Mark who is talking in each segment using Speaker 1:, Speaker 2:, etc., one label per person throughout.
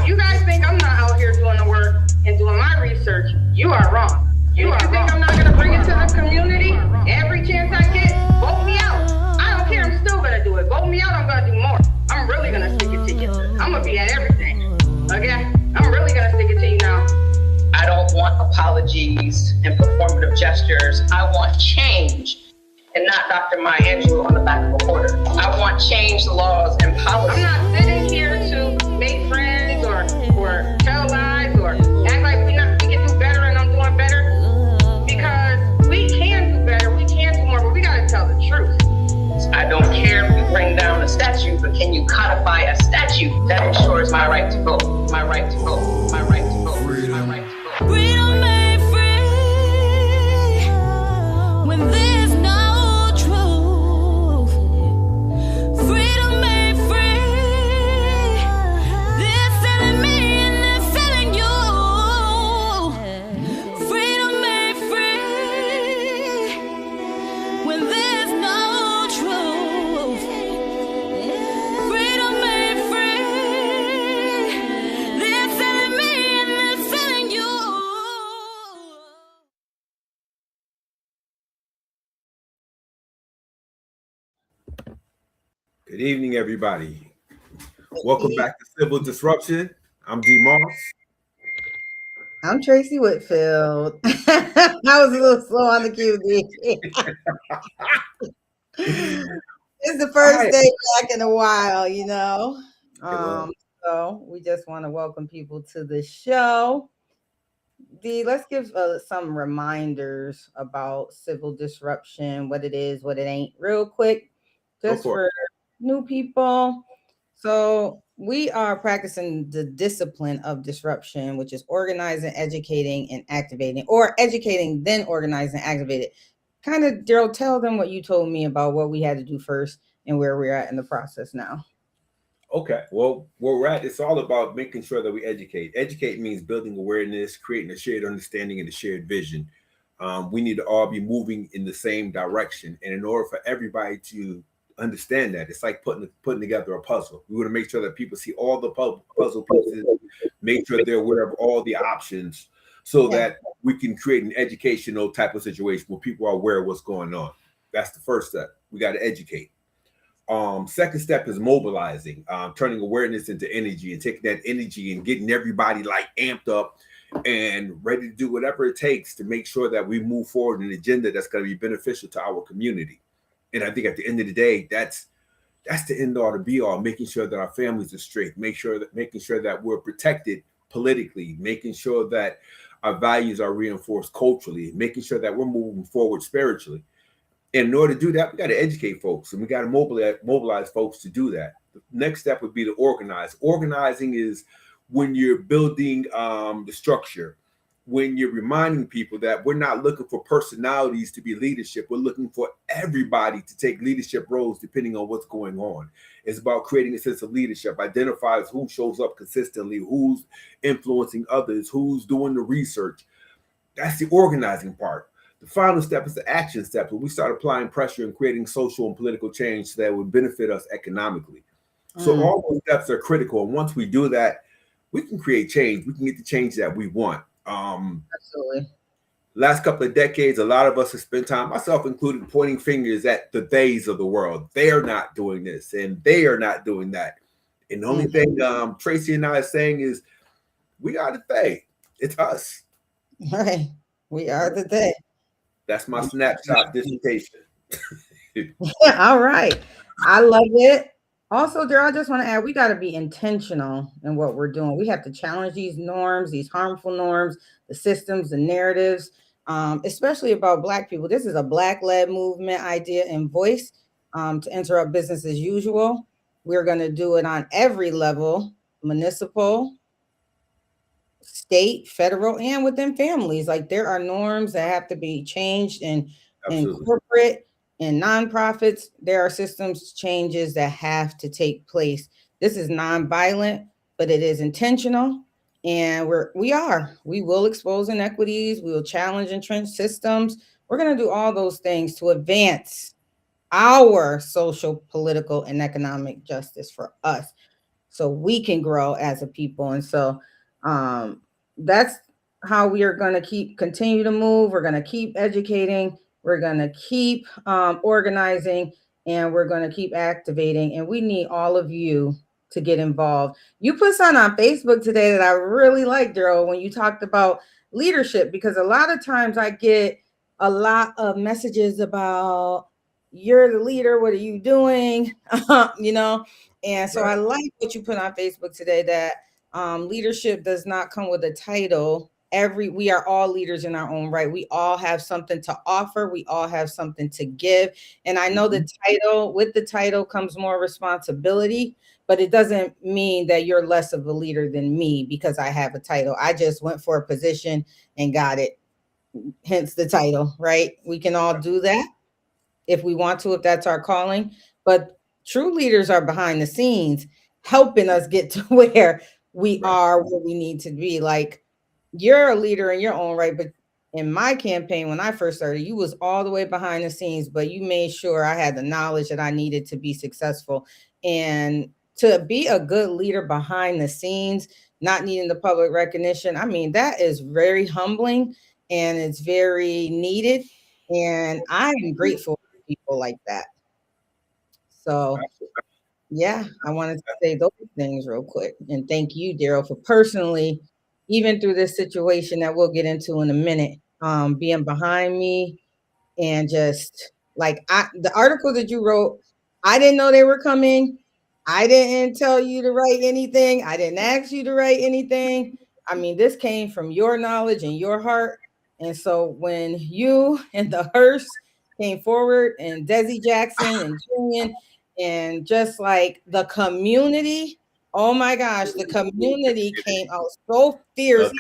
Speaker 1: you guys think I'm not out here doing the work and doing my research, you are wrong. You think I'm not going to bring it to the community every chance I get? Vote me out. I don't care. I'm still going to do it. Vote me out. I'm going to do more. I'm really going to stick it to you. I'm going to be at everything. Okay? I'm really going to stick it to you now.
Speaker 2: I don't want apologies and performative gestures. I want change and not Dr. Maya Angelou on the back of a quarter. I want change, laws, and policy.
Speaker 1: I'm not sitting here to make friends or tell lies or act like we can do better and I'm doing better. Because we can do better, we can do more, but we got to tell the truth.
Speaker 2: I don't care if you bring down a statute, but can you codify a statute that ensures my right to vote, my right to vote, my right to vote, my right to vote.
Speaker 3: Freedom made free when there's no truth. Freedom made free. They're selling me and they're selling you. Freedom made free when there's no truth. Freedom made free. They're selling me and they're selling you.
Speaker 4: Good evening, everybody. Welcome back to Civil Disruption. I'm D. Moss.
Speaker 5: I'm Tracye Whitfield. I was a little slow on the cue, D. It's the first day back in a while, you know. So we just want to welcome people to the show. D, let's give some reminders about civil disruption, what it is, what it ain't, real quick, just for new people. So we are practicing the discipline of disruption, which is organizing, educating, and activating, or educating, then organizing, activating. Kind of, Darryl, tell them what you told me about what we had to do first and where we're at in the process now.
Speaker 4: Okay, well, where we're at, it's all about making sure that we educate. Educate means building awareness, creating a shared understanding and a shared vision. We need to all be moving in the same direction. And in order for everybody to understand that, it's like putting together a puzzle. We want to make sure that people see all the puzzle pieces, make sure they're aware of all the options so that we can create an educational type of situation where people are aware of what's going on. That's the first step. We got to educate. Second step is mobilizing, turning awareness into energy and taking that energy and getting everybody like amped up and ready to do whatever it takes to make sure that we move forward an agenda that's going to be beneficial to our community. And I think at the end of the day, that's the end all to be all, making sure that our families are straight, making sure that we're protected politically, making sure that our values are reinforced culturally, making sure that we're moving forward spiritually. And in order to do that, we got to educate folks and we got to mobilize folks to do that. The next step would be to organize. Organizing is when you're building the structure, when you're reminding people that we're not looking for personalities to be leadership. We're looking for everybody to take leadership roles depending on what's going on. It's about creating a sense of leadership, identifies who shows up consistently, who's influencing others, who's doing the research. That's the organizing part. The final step is the action step, where we start applying pressure and creating social and political change that would benefit us economically. So all those steps are critical. And once we do that, we can create change. We can get the change that we want.
Speaker 5: Absolutely.
Speaker 4: Last couple of decades, a lot of us have spent time, myself included, pointing fingers at the theys of the world. They are not doing this and they are not doing that. And the only thing Tracye and I are saying is we are the they. It's us.
Speaker 5: Right. We are the they.
Speaker 4: That's my snapshot dissertation.
Speaker 5: All right. I love it. Also, Darryl, I just want to add, we got to be intentional in what we're doing. We have to challenge these norms, these harmful norms, the systems, the narratives, especially about Black people. This is a Black-led movement, idea, and voice to interrupt business as usual. We're going to do it on every level, municipal, state, federal, and within families. Like there are norms that have to be changed in corporate and nonprofits. There are systems changes that have to take place. This is nonviolent, but it is intentional. And we will expose inequities. We will challenge entrenched systems. We're going to do all those things to advance our social, political, and economic justice for us. so we can grow as a people. And so that's how we are going to continue to move. We're going to keep educating. We're going to keep organizing, and we're going to keep activating. And we need all of you to get involved. You put something on Facebook today that I really liked, Darryl, when you talked about leadership, because a lot of times I get a lot of messages about, you're the leader, what are you doing? You know, and so I like what you put on Facebook today, that leadership does not come with a title. We are all leaders in our own right. We all have something to offer. We all have something to give. And I know with the title comes more responsibility, but it doesn't mean that you're less of a leader than me because I have a title. I just went for a position and got it. Hence the title, right? We can all do that if we want to, if that's our calling. But true leaders are behind the scenes helping us get to where we are, where we need to be. Like, you're a leader in your own right, but in my campaign, when I first started, you was all the way behind the scenes, but you made sure I had the knowledge that I needed to be successful. And to be a good leader behind the scenes, not needing the public recognition, I mean, that is very humbling and it's very needed. And I am grateful for people like that. So yeah, I wanted to say those things real quick. And thank you, Darryl, for personally, even through this situation that we'll get into in a minute, being behind me and just like the article that you wrote, I didn't know they were coming. I didn't tell you to write anything. I didn't ask you to write anything. I mean, this came from your knowledge and your heart. And so when you and the Hearst came forward, and Desi Jackson and Julian, and just like the community, oh my gosh, the community came out so fierce,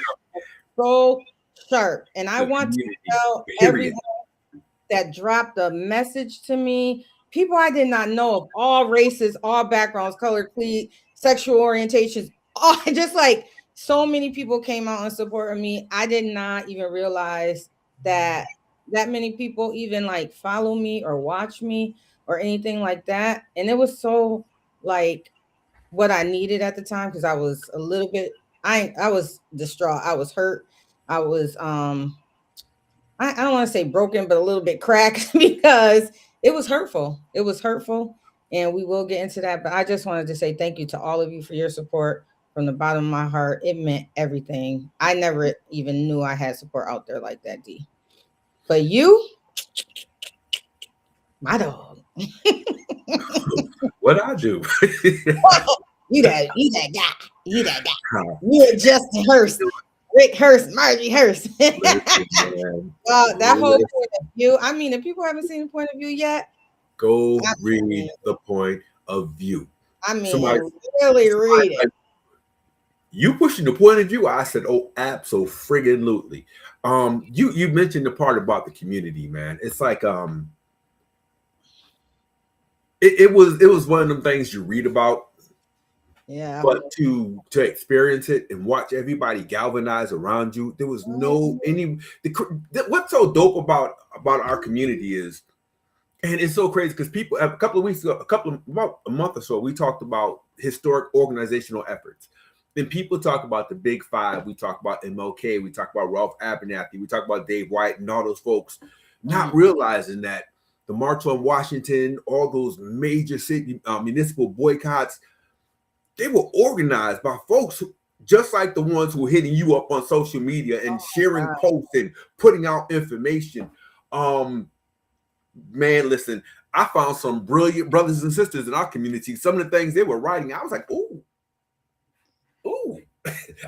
Speaker 5: so sharp. And I want to tell everyone that dropped a message to me, people I did not know, of all races, all backgrounds, color, creed, sexual orientations, all just like so many people came out and supported me. I did not even realize that many people even like follow me or watch me or anything like that. And it was so like what I needed at the time, because I was a little bit, I was distraught. I was hurt. I was I don't want to say broken, but a little bit cracked because it was hurtful. It was hurtful. And we will get into that. But I just wanted to say thank you to all of you for your support from the bottom of my heart. It meant everything. I never even knew I had support out there like that, D. But you, my dog.
Speaker 4: What I do?
Speaker 5: You that guy. You that guy. You Justin Hurst. Rick Hurst, Margie Hurst. That whole point of view. I mean, if people haven't seen the point of view yet,
Speaker 4: go read the point of view.
Speaker 5: I mean, really read it.
Speaker 4: You pushing the point of view? I said, oh, abso-friggin-lutely. You mentioned the part about the community, man. It's like it was one of them things you read about. Yeah, but to experience it and watch everybody galvanize around you, there was no what's so dope about our community is, and it's so crazy because people a couple of weeks ago, about a month or so, we talked about historic organizational efforts. Then people talk about the Big Five. We talk about MLK. We talk about Ralph Abernathy. We talk about Dave White and all those folks, not realizing that the March on Washington, all those major city municipal boycotts, they were organized by folks just like the ones who were hitting you up on social media and sharing posts and putting out information. Man, listen, I found some brilliant brothers and sisters in our community. Some of the things they were writing, I was like, ooh.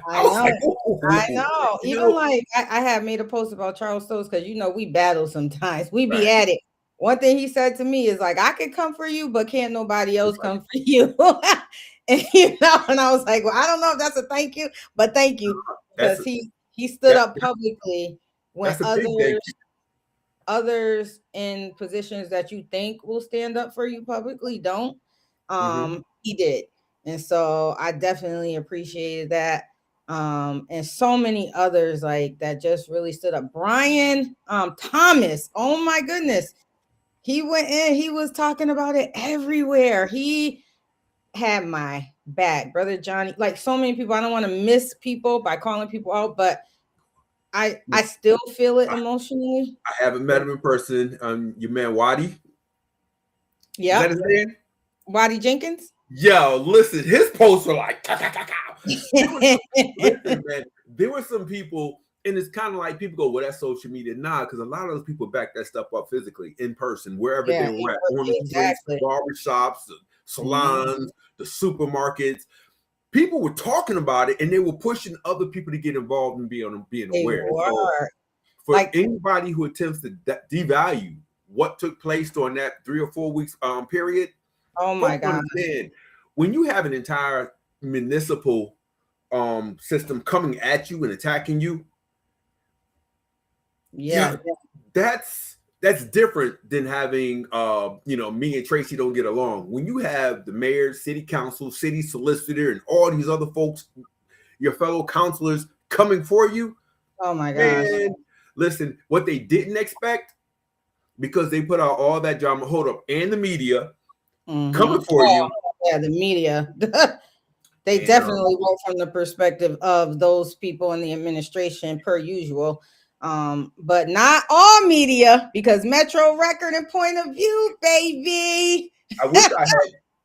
Speaker 5: I know. Even like I had made a post about Charles Stokes because we battle sometimes. We be at it. One thing he said to me is like, I can come for you, but can't nobody else come for you. And and I was like, well, I don't know if that's a thank you, but thank you, because he stood up publicly when others in positions that you think will stand up for you publicly don't. He did, and so I definitely appreciated that. And so many others like that just really stood up. Brian Thomas, oh my goodness, he went in. He was talking about it everywhere. He had my bad. Brother Johnny, like so many people, I don't want to miss people by calling people out, but I still feel it emotionally.
Speaker 4: I haven't met him in person. Your man Wadi.
Speaker 5: Yeah.
Speaker 4: Is that his name?
Speaker 5: Wadi Jenkins?
Speaker 4: Yo, listen, his posts were like, listen, man, there were some people, and it's kind of like people go, well, that's social media. Nah, because a lot of those people back that stuff up physically, in person, wherever they were at, on the streets, the barbershops, the salons, the supermarkets. People were talking about it, and they were pushing other people to get involved and being aware. So for like, anybody who attempts to devalue what took place during that 3 or 4 weeks period,
Speaker 5: oh my God,
Speaker 4: when you have an entire municipal system coming at you and attacking you, that's different than having me and Tracye don't get along. When you have the mayor, city council, city solicitor, and all these other folks, your fellow councilors coming for you,
Speaker 5: oh my gosh.
Speaker 4: Man, listen, what they didn't expect, because they put out all that drama, and the media coming for you.
Speaker 5: Yeah, the media. They definitely went from the perspective of those people in the administration per usual. But not all media, because Metro Record and Point of View, baby.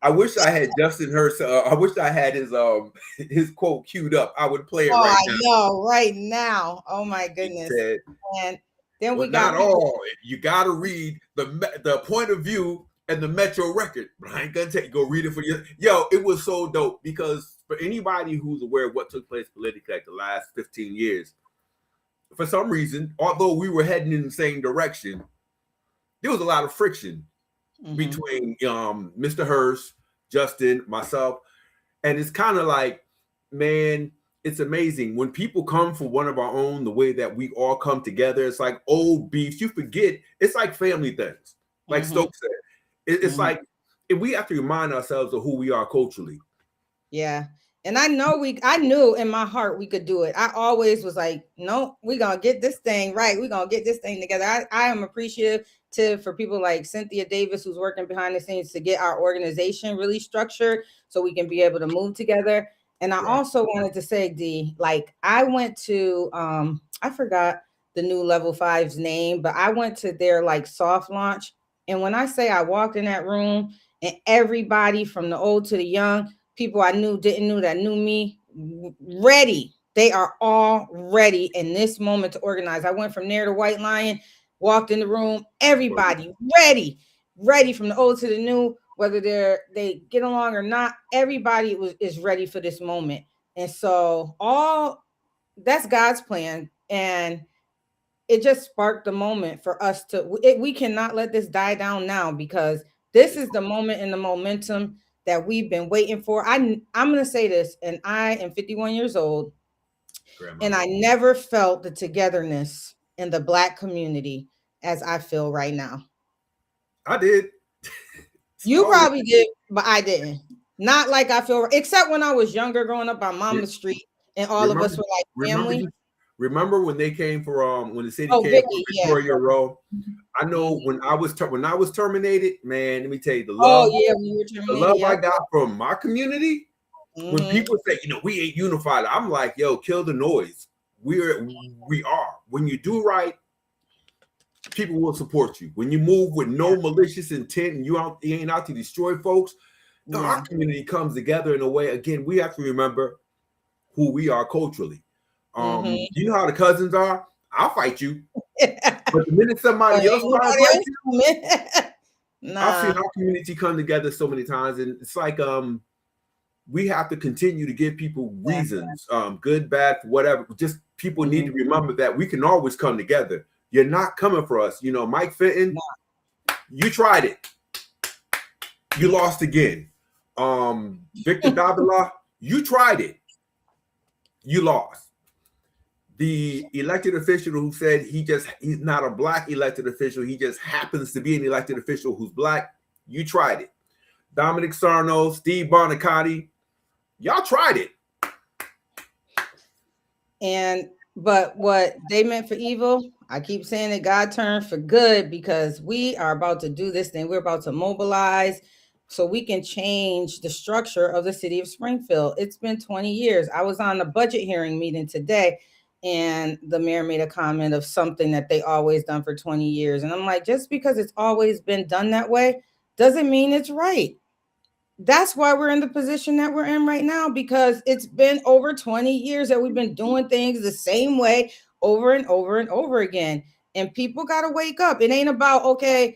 Speaker 4: I wish I had Justin Hurst. I wish I had his quote queued up. I would play it right now.
Speaker 5: I know, right now. Oh my goodness.
Speaker 4: Said,
Speaker 5: and then we got
Speaker 4: not all. You got to read the Point of View and the Metro Record. But I ain't gonna go read it for you. Yo, it was so dope, because for anybody who's aware of what took place politically like the last 15 years, for some reason, although we were heading in the same direction, there was a lot of friction between Mr. Hurst, Justin, myself. And it's kind of like, man, it's amazing when people come for one of our own, the way that we all come together. It's like old beefs. You forget, it's like family things. Like Stokes said, it's like, and we have to remind ourselves of who we are culturally.
Speaker 5: Yeah. And I knew in my heart we could do it. I always was like, no, we're going to get this thing right. We're going to get this thing together. I am appreciative for people like Cynthia Davis, who's working behind the scenes to get our organization really structured so we can be able to move together. And I also wanted to say, D, like I went to, I forgot the new Level 5's name, but I went to their like soft launch. And when I say I walked in that room and everybody from the old to the young, people I knew, didn't know, that knew me, ready. They are all ready in this moment to organize. I went from there to White Lion, walked in the room, everybody ready from the old to the new, whether they get along or not, everybody is ready for this moment. And so that's God's plan. And it just sparked the moment for us we cannot let this die down now, because this is the moment and the momentum that we've been waiting for. I'm going to say this, and I am 51 years old, and I never felt the togetherness in the Black community as I feel right now.
Speaker 4: I did.
Speaker 5: You probably did, but I didn't. Not like I feel, except when I was younger, growing up on Mama Street, and all of us were like family.
Speaker 4: Remember when they came for when the city came for Victoria Row? I know when I was terminated, man. Let me tell you, the love I got from my community. When people say, we ain't unified, I'm like, yo, kill the noise. We are. When you do right, people will support you. When you move with no malicious intent and you ain't out to destroy folks, our community comes together in a way. Again, we have to remember who we are culturally. You know how the cousins are? I'll fight you. But the minute somebody else tries to fight you, I've seen our community come together so many times, and it's like we have to continue to give people reasons, good, bad, whatever. Just people need to remember that we can always come together. You're not coming for us. Mike Fenton, you tried it. You lost again. Victor Davila, you tried it. You lost. The elected official who said he's not a Black elected official, he just happens to be an elected official who's Black, you tried it. Dominic Sarno, Steve Bonacotti, y'all tried it.
Speaker 5: But what they meant for evil, I keep saying that God turned for good, because we are about to do this thing. We're about to mobilize so we can change the structure of the city of Springfield. It's been 20 years. I was on the budget hearing meeting today, and the mayor made a comment of something that they always done for 20 years. And I'm like, just because it's always been done that way doesn't mean it's right. That's why we're in the position that we're in right now, because it's been over 20 years that we've been doing things the same way over and over and over again. And people got to wake up. It ain't about, okay,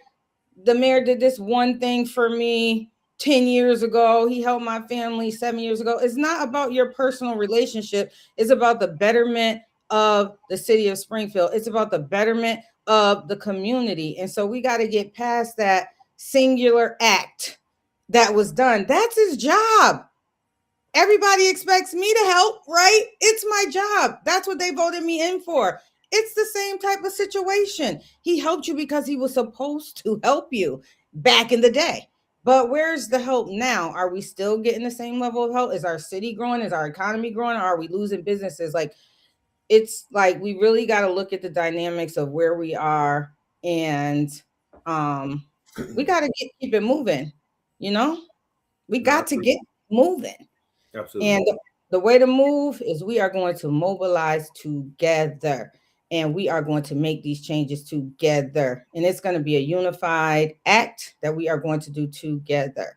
Speaker 5: the mayor did this one thing for me 10 years ago. He helped my family 7 years ago. It's not about your personal relationship. It's about the betterment of the city of Springfield. It's about the betterment of the community. And so we got to get past that singular act that was done. That's his job. Everybody expects me to help, right? It's my job. That's what they voted me in for. It's the same type of situation. He helped you because he was supposed to help you back in the day. But where's the help now? Are we still getting the same level of help? Is our city growing? Is our economy growing? Or are we losing businesses? Like, it's like we really got to look at the dynamics of where we are, and we got to keep it moving. You know, we got to get moving.
Speaker 4: Absolutely.
Speaker 5: And the way to move is we are going to mobilize together, and we are going to make these changes together. And it's going to be a unified act that we are going to do together.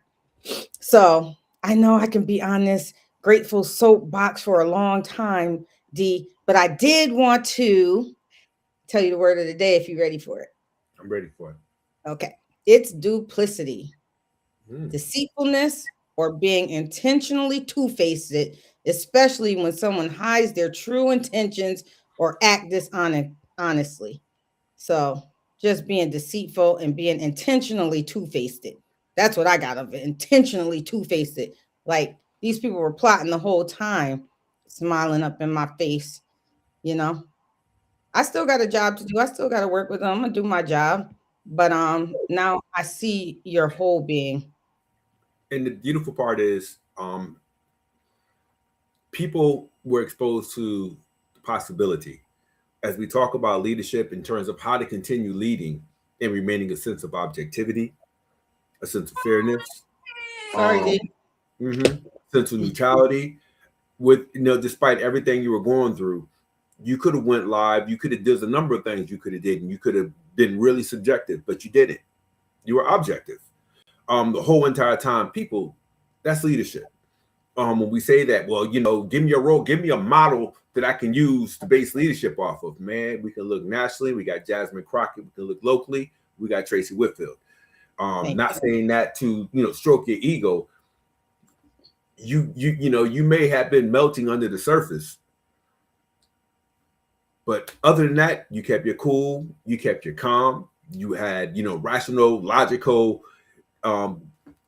Speaker 5: So I know I can be on this grateful soapbox for a long time, D, but I did want to tell you the word of the day if you're ready for it.
Speaker 4: I'm ready for it.
Speaker 5: Okay. It's duplicity. Deceitfulness, or being intentionally two-faced, especially when someone hides their true intentions or act dishonestly. So just being deceitful and being intentionally two-faced. That's what I got of it. Intentionally two-faced. Like these people were plotting the whole time, smiling up in my face. You know, I still got a job to do. I still got to work with them. I'm gonna do my job. But now I see your whole being.
Speaker 4: And the beautiful part is people were exposed to the possibility as we talk about leadership in terms of how to continue leading and remaining a sense of objectivity, a sense of fairness, sense of neutrality. With, you know, despite everything you were going through, you could have went live. You could have, there's a number of things you could have did, and you could have been really subjective, but you didn't. You were objective. The whole entire time, people, that's leadership. When we say that, well, you know, give me a role, give me a model that I can use to base leadership off of. Man, we can look nationally. We got Jasmine Crockett. We can look locally. We got Tracye Whitfield. Not saying that to, you know, stroke your ego. You know, you may have been melting under the surface, but other than that, you kept your cool. You kept your calm. You had, you know, rational, logical,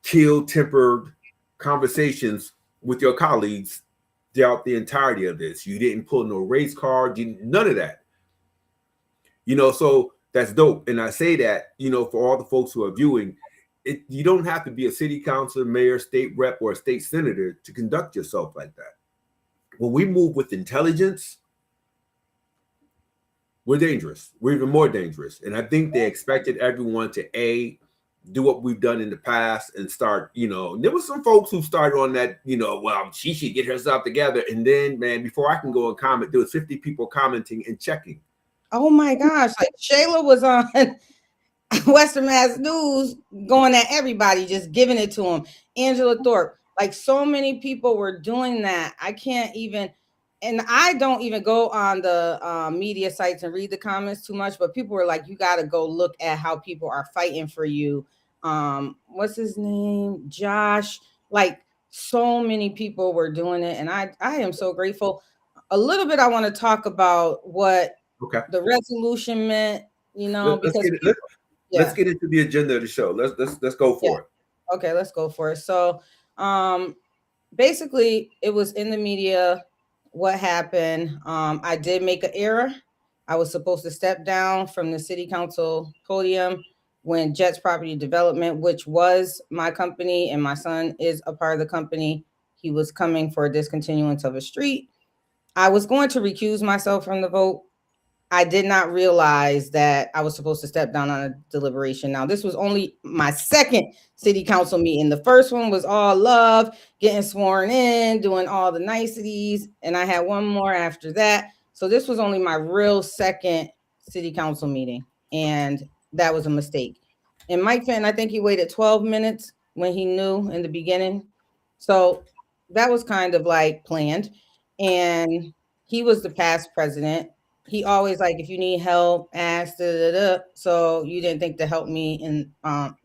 Speaker 4: chill-tempered conversations with your colleagues throughout the entirety of this. You didn't pull no race card, none of that. You know, so that's dope. And I say that, you know, for all the folks who are viewing, you don't have to be a city councilor, mayor, state rep, or a state senator to conduct yourself like that. When we move with intelligence, we're dangerous. We're even more dangerous. And I think they expected everyone to do what we've done in the past and start, you know, there was some folks who started on that, you know, well, she should get herself together. And then, man, before I can go and comment, there was 50 people commenting and checking.
Speaker 5: Oh my gosh. Like Shayla was on Western Mass News going at everybody, just giving it to them. Angela Thorpe, like so many people were doing that. I can't even, and I don't even go on the media sites and read the comments too much, but people were like, you got to go look at how people are fighting for you. What's his name? Josh. Like so many people were doing it. And I am so grateful. A little bit, I want to talk about what the resolution meant, you know,
Speaker 4: let's get into the agenda of the show. Let's go for it.
Speaker 5: Okay, let's go for it. So basically it was in the media what happened. I did make an error. I was supposed to step down from the city council podium when Jets Property Development, which was my company and my son is a part of the company, he was coming for a discontinuance of a street. I was going to recuse myself from the vote. I did not realize that I was supposed to step down on a deliberation. Now, this was only my second city council meeting. The first one was all love, getting sworn in, doing all the niceties, and I had one more after that. So this was only my real second city council meeting, and that was a mistake. And Mike Fenton, I think he waited 12 minutes when he knew in the beginning. So that was kind of like planned. And he was the past president. He always like, if you need help, ask. Da, da, da. So you didn't think to help me in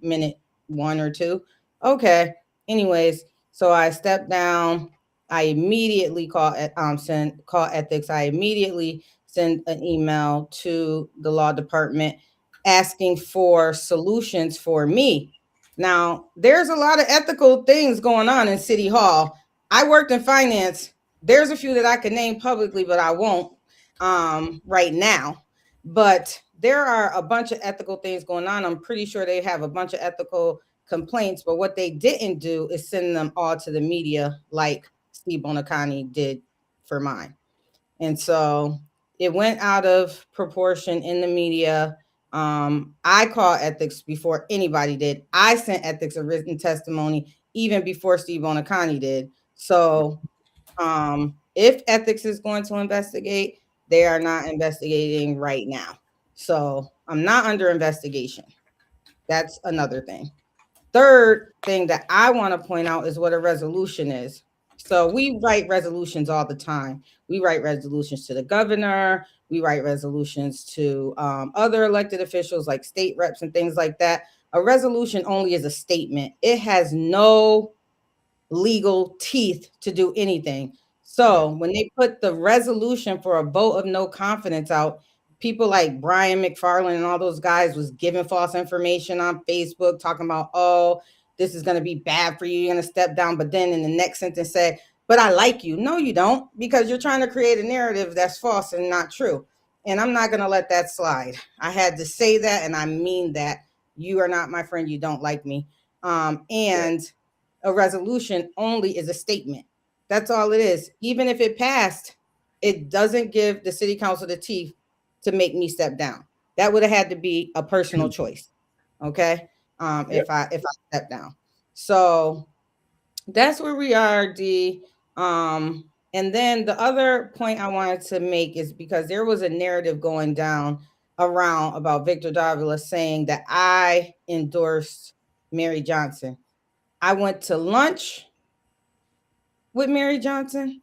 Speaker 5: minute 1 or 2. Okay. Anyways, so I stepped down. I immediately call ethics. I immediately send an email to the law department asking for solutions for me. Now, there's a lot of ethical things going on in City Hall. I worked in finance. There's a few that I could name publicly, but I won't right now. But there are a bunch of ethical things going on. I'm pretty sure they have a bunch of ethical complaints, but what they didn't do is send them all to the media like Steve Bonacani did for mine. And so it went out of proportion in the media. I called ethics before anybody did. I sent ethics a written testimony even before Steve Bonacani did. So if ethics is going to investigate, they are not investigating right now. So I'm not under investigation. That's another thing. Third thing that I want to point out is what a resolution is. So we write resolutions all the time. We write resolutions to the governor. We write resolutions to other elected officials like state reps and things like that. A resolution only is a statement. It has no legal teeth to do anything. So when they put the resolution for a vote of no confidence out, people like Brian McFarland and all those guys was giving false information on Facebook, talking about, oh, this is going to be bad for you. You're going to step down. But then in the next sentence say, but I like you. No, you don't, because you're trying to create a narrative that's false and not true. And I'm not going to let that slide. I had to say that, and I mean that. You are not my friend. You don't like me. And a resolution only is a statement. That's all it is. Even if it passed, it doesn't give the city council the teeth to make me step down. That would have had to be a personal choice. Okay. If I step down. So that's where we are, D. And then the other point I wanted to make is because there was a narrative going down around about Victor Davila saying that I endorsed Mary Johnson. I went to lunch with Mary Johnson.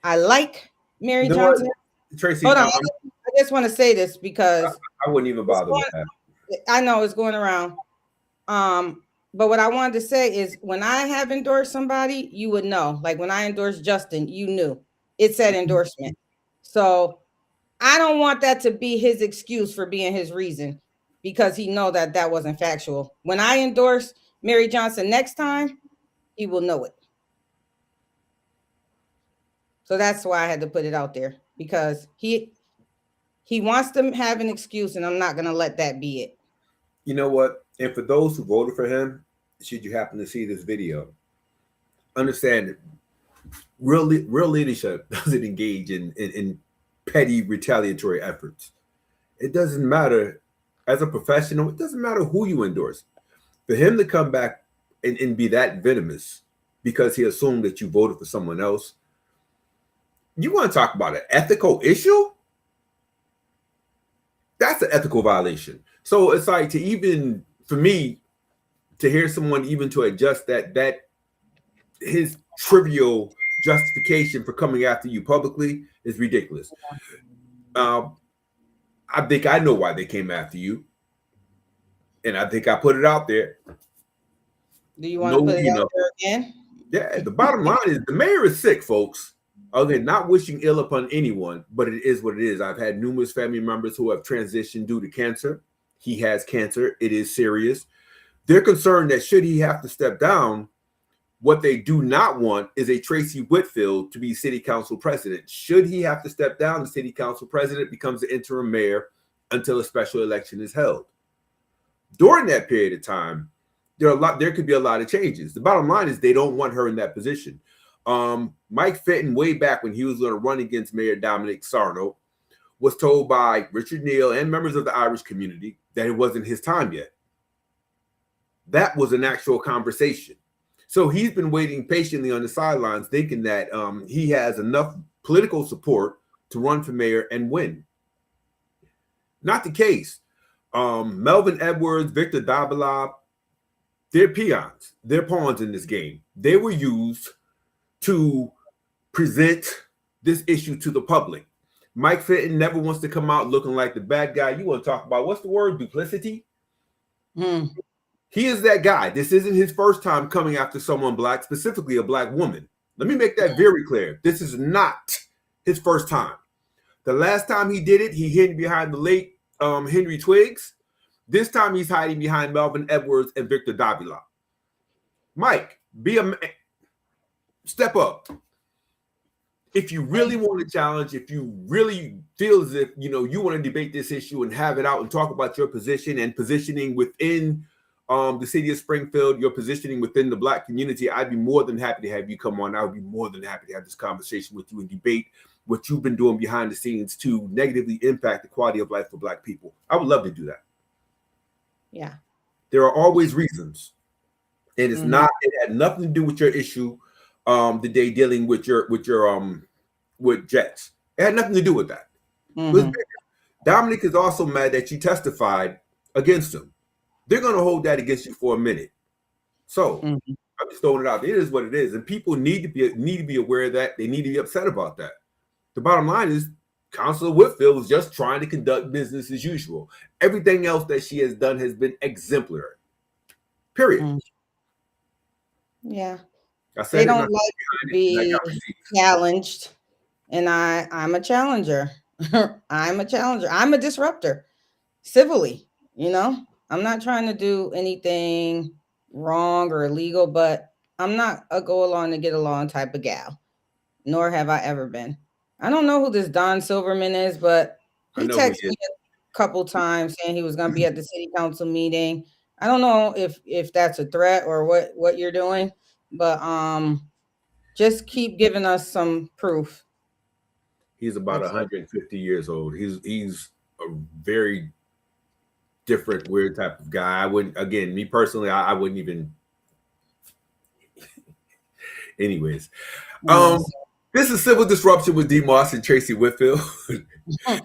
Speaker 5: I like Mary Johnson.
Speaker 4: Tracye,
Speaker 5: hold on. I just want to say this because
Speaker 4: I wouldn't even bother with that.
Speaker 5: I know it's going around. But what I wanted to say is when I have endorsed somebody, you would know. Like when I endorsed Justin, you knew. It said endorsement. So I don't want that to be his excuse for being his reason, because he know that that wasn't factual. When I endorse Mary Johnson next time, he will know it. So that's why I had to put it out there, because he wants to have an excuse, and I'm not going to let that be it.
Speaker 4: You know what? And for those who voted for him, should you happen to see this video, understand that real leadership doesn't engage in petty retaliatory efforts. It doesn't matter. As a professional, it doesn't matter who you endorse. For him to come back and be that venomous because he assumed that you voted for someone else, you want to talk about an ethical issue? That's an ethical violation. So it's like, to even, for me, to hear someone even to adjust that his trivial justification for coming after you publicly is ridiculous. I think I know why they came after you, and I think I put it out there.
Speaker 5: Do you want to put it out there again?
Speaker 4: Yeah, the bottom line is the mayor is sick, folks. Again, not wishing ill upon anyone, but it is what it is. I've had numerous family members who have transitioned due to cancer. He has cancer. It is serious. They're concerned that should he have to step down, what they do not want is a Tracye Whitfield to be city council president. Should he have to step down, the city council president becomes the interim mayor until a special election is held. During that period of time, there could be a lot of changes. The bottom line is they don't want her in that position. Mike Fenton, way back when he was going to run against Mayor Dominic Sarno, was told by Richard Neal and members of the Irish community that it wasn't his time yet. That was an actual conversation. So he's been waiting patiently on the sidelines, thinking that he has enough political support to run for mayor and win. Not the case. Melvin Edwards, Victor Davila, they're peons. They're pawns in this game. They were used to present this issue to the public. Mike Fenton never wants to come out looking like the bad guy. You want to talk about, what's the word, duplicity? He is that guy. This isn't his first time coming after someone black, specifically a black woman. Let me make that very clear. This is not his first time. The last time he did it, he hid behind the late Henry Twiggs. This time he's hiding behind Melvin Edwards and Victor Davila. Mike, be a man. Step up. If you really want to challenge, if you really feel as if you want to debate this issue and have it out and talk about your position and positioning within the city of Springfield, your positioning within the black community, I'd be more than happy to have you come on. I would be more than happy to have this conversation with you and debate what you've been doing behind the scenes to negatively impact the quality of life for black people. I would love to do that.
Speaker 5: Yeah.
Speaker 4: There are always reasons. And it's not, it had nothing to do with your issue the day dealing with Jets. It had nothing to do with that. Dominic is also mad that you testified against him. They're going to hold that against you for a minute. So I'm just throwing it out. It is what it is, and people need to be aware of that. They need to be upset about that. The bottom line is, Councilor Whitfield is just trying to conduct business as usual. Everything else that she has done has been exemplary. Period.
Speaker 5: Yeah.
Speaker 4: They
Speaker 5: don't like to be challenged, and I'm a challenger. I'm a challenger. I'm a disruptor, civilly. I'm not trying to do anything wrong or illegal, but I'm not a go along to get along type of gal, nor have I ever been. I don't know who this Don Silverman is, but he texted me a couple times saying he was going to be at the city council meeting. I don't know if that's a threat or what you're doing, but just keep giving us some proof.
Speaker 4: He's about 150 years old. He's a very different, weird type of guy. I wouldn't, again, me personally, I wouldn't even. Anyways, this is Civil Disruption with D. Moss and Tracye Whitfield.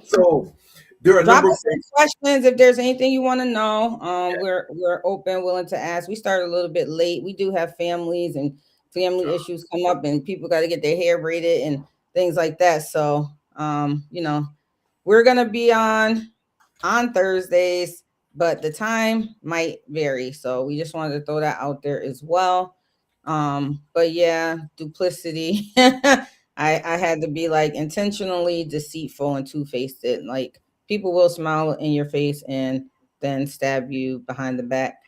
Speaker 4: So there are a number of
Speaker 5: questions if there's anything you want to know. We're open, willing to ask. We started a little bit late. We do have families and family issues come up, and people got to get their hair braided and things like that. So we're gonna be on Thursdays, but the time might vary. So we just wanted to throw that out there as well. But yeah, duplicity. I had to be like intentionally deceitful and two-faced. It like people will smile in your face and then stab you behind the back.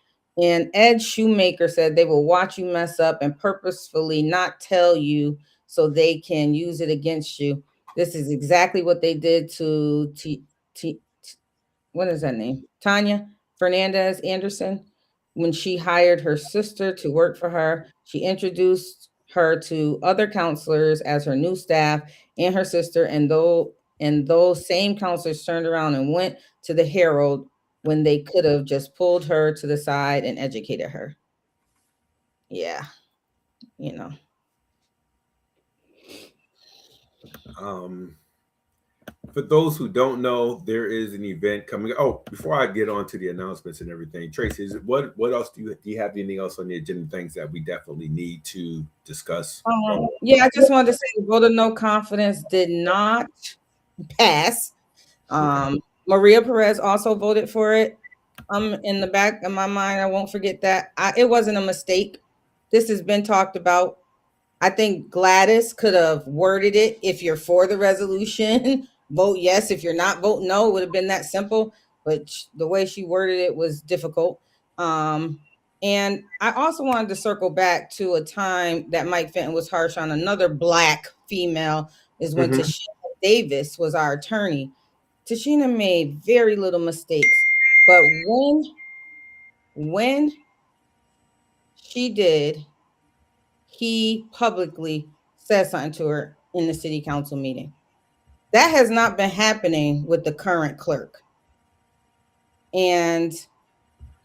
Speaker 5: And Ed Shoemaker said they will watch you mess up and purposefully not tell you so they can use it against you. This is exactly what they did to what is that name? Tanya Fernandez Anderson. When she hired her sister to work for her, she introduced her to other counselors as her new staff and her sister. And those same counselors turned around and went to the Herald when they could have just pulled her to the side and educated her. Yeah.
Speaker 4: For those who don't know, there is an event coming. Oh, before I get on to the announcements and everything, Tracye, what else do you have anything else on the agenda? Things that we definitely need to discuss.
Speaker 5: I just wanted to say the vote of no confidence did not pass. Maria Perez also voted for it. In the back of my mind, I won't forget that. It wasn't a mistake. This has been talked about. I think Gladys could have worded it. If you're for the resolution, vote yes. If you're not, vote no. It would have been that simple. But the way she worded it was difficult. And I also wanted to circle back to a time that Mike Fenton was harsh on another Black female, is when Tashina Davis was our attorney. Tashina made very little mistakes. But when she did, he publicly said something to her in the city council meeting That has not been happening with the current clerk. And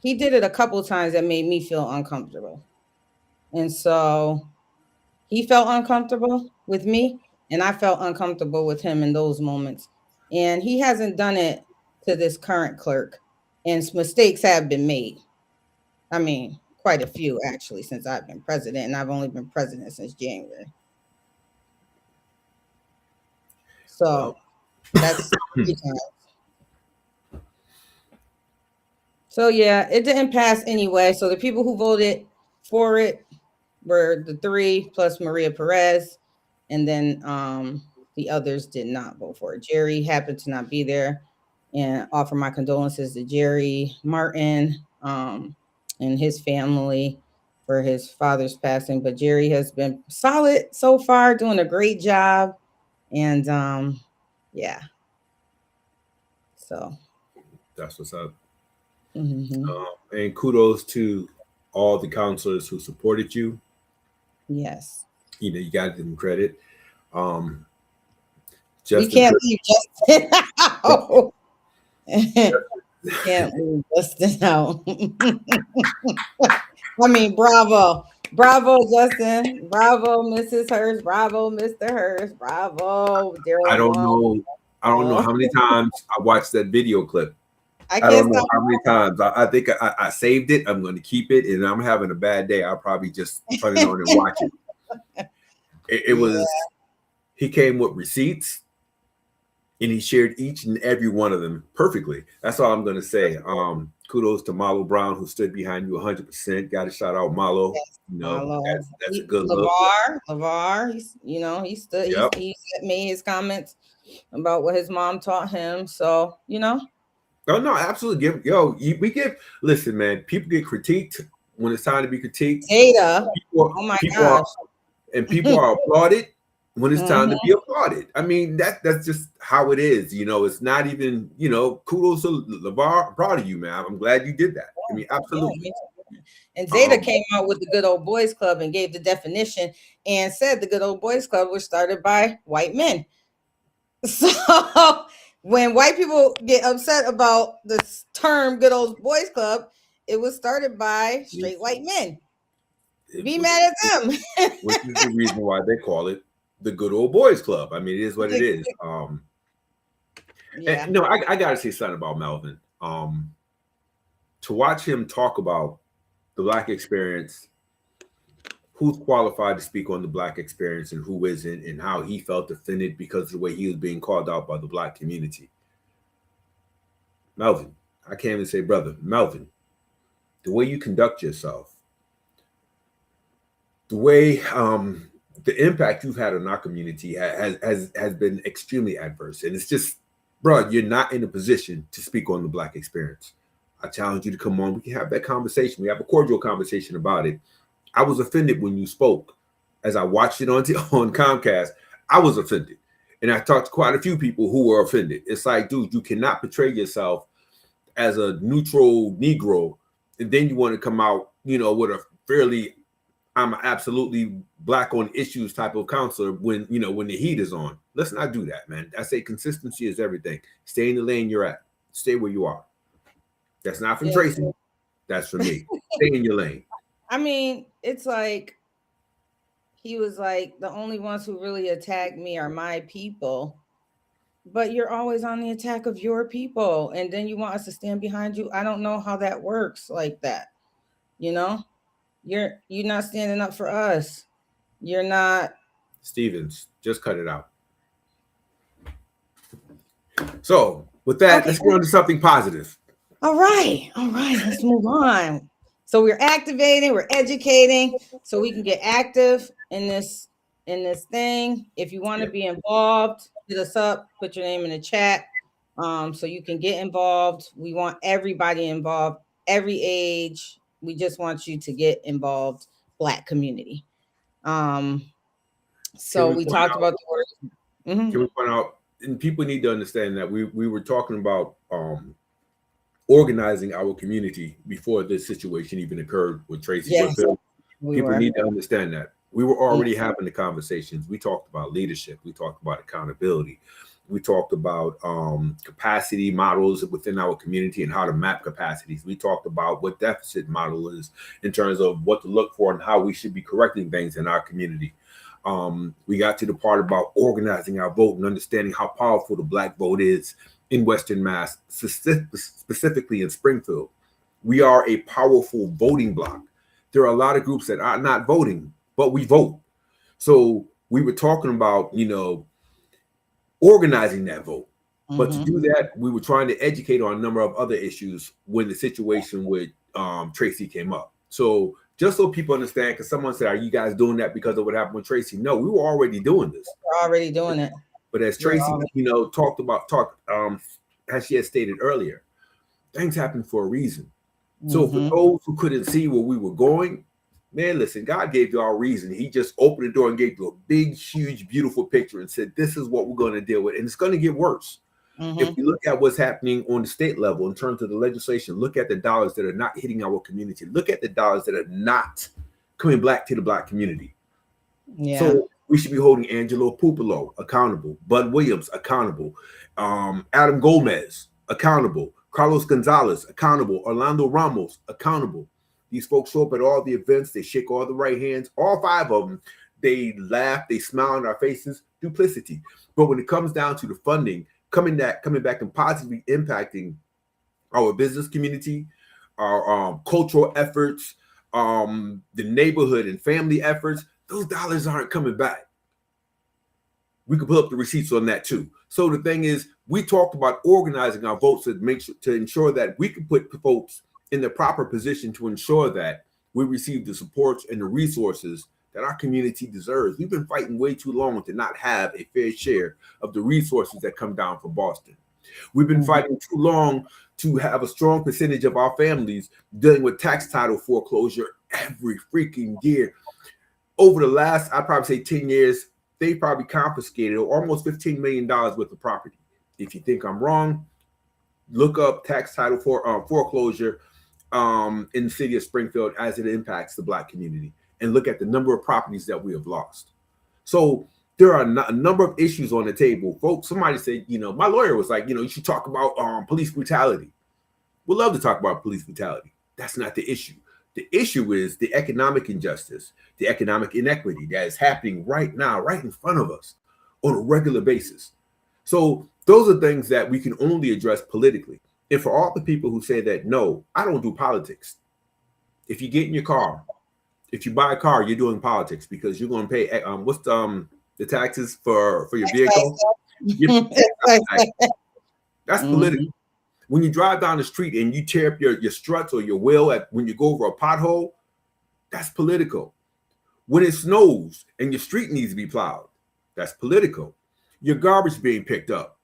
Speaker 5: he did it a couple of times that made me feel uncomfortable. And so he felt uncomfortable with me, and I felt uncomfortable with him in those moments. And he hasn't done it to this current clerk. And mistakes have been made. I mean, quite a few actually since I've been president, and I've only been president since January. So that's 3 times. So yeah, it didn't pass anyway. So the people who voted for it were the 3 plus Maria Perez, and then the others did not vote for it. Jerry happened to not be there, and offer my condolences to Jerry Martin and his family for his father's passing. But Jerry has been solid so far, doing a great job, and yeah. So
Speaker 4: that's what's up.
Speaker 5: Mm-hmm.
Speaker 4: And kudos to all the counselors who supported you.
Speaker 5: Yes.
Speaker 4: You know, you got to give them credit.
Speaker 5: We can't leave Justin out. Can't leave Justin out. I mean, bravo. Bravo, Justin. Bravo, Mrs. Hurst. Bravo, Mr. Hurst. Bravo, Darryl.
Speaker 4: I don't know how many times I watched that video clip.
Speaker 5: I
Speaker 4: don't know how many times. I think I saved it. I'm going to keep it, and I'm having a bad day. I'll probably just turn it on and watch it. It was, he came with receipts, and he shared each and every one of them perfectly. That's all I'm going to say. Kudos to Marlo Brown, who stood behind you 100%. Got to shout out Marlo.
Speaker 5: Yes,
Speaker 4: you know,
Speaker 5: Marlo.
Speaker 4: that's a good look.
Speaker 5: LeVar, he stood. Yep. He made his comments about what his mom taught him. So, you know.
Speaker 4: Oh, no, absolutely. Listen, man, people get critiqued when it's time to be critiqued.
Speaker 5: Zeta. Oh my gosh.
Speaker 4: People are applauded when it's time to be applauded. I mean, that's just how it is. You know, it's not even, you know, kudos to LeVar. I'm proud of you, man. I'm glad you did that. I mean, absolutely.
Speaker 5: Yeah. And Zeta came out with the Good Old Boys Club and gave the definition and said the Good Old Boys Club was started by white men. So when white people get upset about the term Good Old Boys Club, it was started by straight white men. Be mad at them.
Speaker 4: Which is the reason why they call it the Good Old Boys Club. I mean, it is what it is. And, no, I got to say something about Melvin. To watch him talk about the Black experience, who's qualified to speak on the Black experience and who isn't, and how he felt offended because of the way he was being called out by the Black community. Melvin, I can't even say brother. Melvin, the way you conduct yourself, the way the impact you've had on our community has been extremely adverse. And it's just, bro, you're not in a position to speak on the Black experience. I challenge you to come on. We can have that conversation. We have a cordial conversation about it. I was offended when you spoke. As I watched it on Comcast, I was offended. And I talked to quite a few people who were offended. It's like, dude, you cannot portray yourself as a neutral Negro, and then you want to come out, you know, with a fairly, I'm absolutely Black on issues type of counselor when, you know, when the heat is on. Let's not do that, man. I say consistency is everything. Stay in the lane you're at. Stay where you are. That's not from Tracye. That's for me. Stay in your lane.
Speaker 5: I mean, it's like, he was like, the only ones who really attack me are my people. But you're always on the attack of your people. And then you want us to stand behind you. I don't know how that works like that. You know, you're not standing up for us. You're not.
Speaker 4: Stevens, just cut it out. So with that, let's go on to something positive.
Speaker 5: All right. Let's move on. So we're activating, we're educating, so we can get active in this thing. If you want to be involved, hit us up, put your name in the chat, so you can get involved. We want everybody involved, every age. We just want you to get involved, Black community. So we talked about the word.
Speaker 4: Can we point out, and people need to understand that we were talking about organizing our community before this situation even occurred with Tracye.
Speaker 5: Yes,
Speaker 4: People need to understand that. We were already having the conversations. We talked about leadership. We talked about accountability. We talked about capacity models within our community and how to map capacities. We talked about what deficit model is in terms of what to look for and how we should be correcting things in our community. We got to the part about organizing our vote and understanding how powerful the Black vote is in Western Mass, specifically in Springfield. We are a powerful voting bloc. There are a lot of groups that are not voting, but we vote. So we were talking about, organizing that vote. But to do that, we were trying to educate on a number of other issues when the situation with Tracye came up. So just so people understand, because someone said, are you guys doing that because of what happened with Tracye? No, we were already doing this.
Speaker 5: We're already doing it.
Speaker 4: But as Tracye, as she had stated earlier, things happen for a reason. So for those who couldn't see where we were going, man, listen, God gave you all a reason. He just opened the door and gave you a big, huge, beautiful picture and said, this is what we're going to deal with. And it's going to get worse. If you look at what's happening on the state level in terms of the legislation, look at the dollars that are not hitting our community. Look at the dollars that are not coming back to the Black community.
Speaker 5: Yeah.
Speaker 4: So we should be holding Angelo Pupolo accountable, Bud Williams accountable, Adam Gomez accountable, Carlos Gonzalez accountable, Orlando Ramos accountable. These folks show up at all the events. They shake all the right hands, all 5 of them. They laugh, they smile on our faces, duplicity. But when it comes down to the funding, coming back and positively impacting our business community, our cultural efforts, the neighborhood and family efforts, those dollars aren't coming back. We can pull up the receipts on that too. So the thing is, we talked about organizing our votes to ensure that we can put folks in the proper position to ensure that we receive the supports and the resources that our community deserves. We've been fighting way too long to not have a fair share of the resources that come down from Boston. We've been fighting too long to have a strong percentage of our families dealing with tax title foreclosure every freaking year. Over the last, I'd probably say 10 years, they probably confiscated almost $15 million worth of property. If you think I'm wrong, look up tax title foreclosure in the city of Springfield as it impacts the Black community, and look at the number of properties that we have lost. So there are a number of issues on the table. Folks, somebody said, my lawyer was like, you should talk about police brutality. We'd love to talk about police brutality. That's not the issue. The issue is the economic injustice, the economic inequity that is happening right now, right in front of us on a regular basis. So those are things that we can only address politically. And for all the people who say that, no, I don't do politics. If you get in your car, if you buy a car, you're doing politics because you're going to pay, what's the taxes for your vehicle? That's political. When you drive down the street and you tear up your struts or your wheel when you go over a pothole, that's political. When it snows and your street needs to be plowed, that's political. Your garbage being picked up,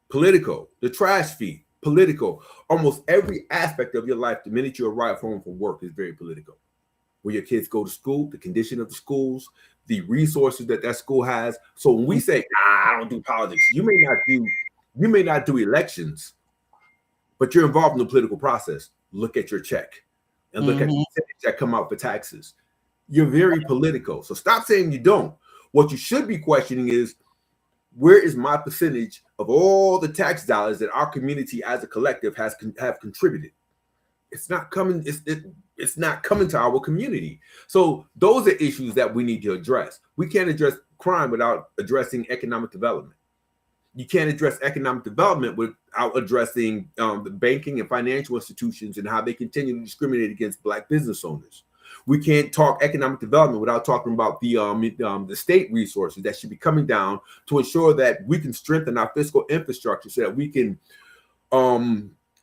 Speaker 4: political. The trash fee, political. Almost every aspect of your life, the minute you arrive home from work, is very political. Where your kids go to school, the condition of the schools, the resources that school has. So when we say, I don't do politics, you may not do elections, but you're involved in the political process. Look at your check and look at the percentage that come out for taxes. You're very political. So stop saying you don't. What you should be questioning is, where is my percentage of all the tax dollars that our community as a collective have contributed? It's not coming. It's not coming to our community. So those are issues that we need to address. We can't address crime without addressing economic development. You can't address economic development without addressing the banking and financial institutions and how they continue to discriminate against Black business owners. We can't talk economic development without talking about the state resources that should be coming down to ensure that we can strengthen our fiscal infrastructure so that we can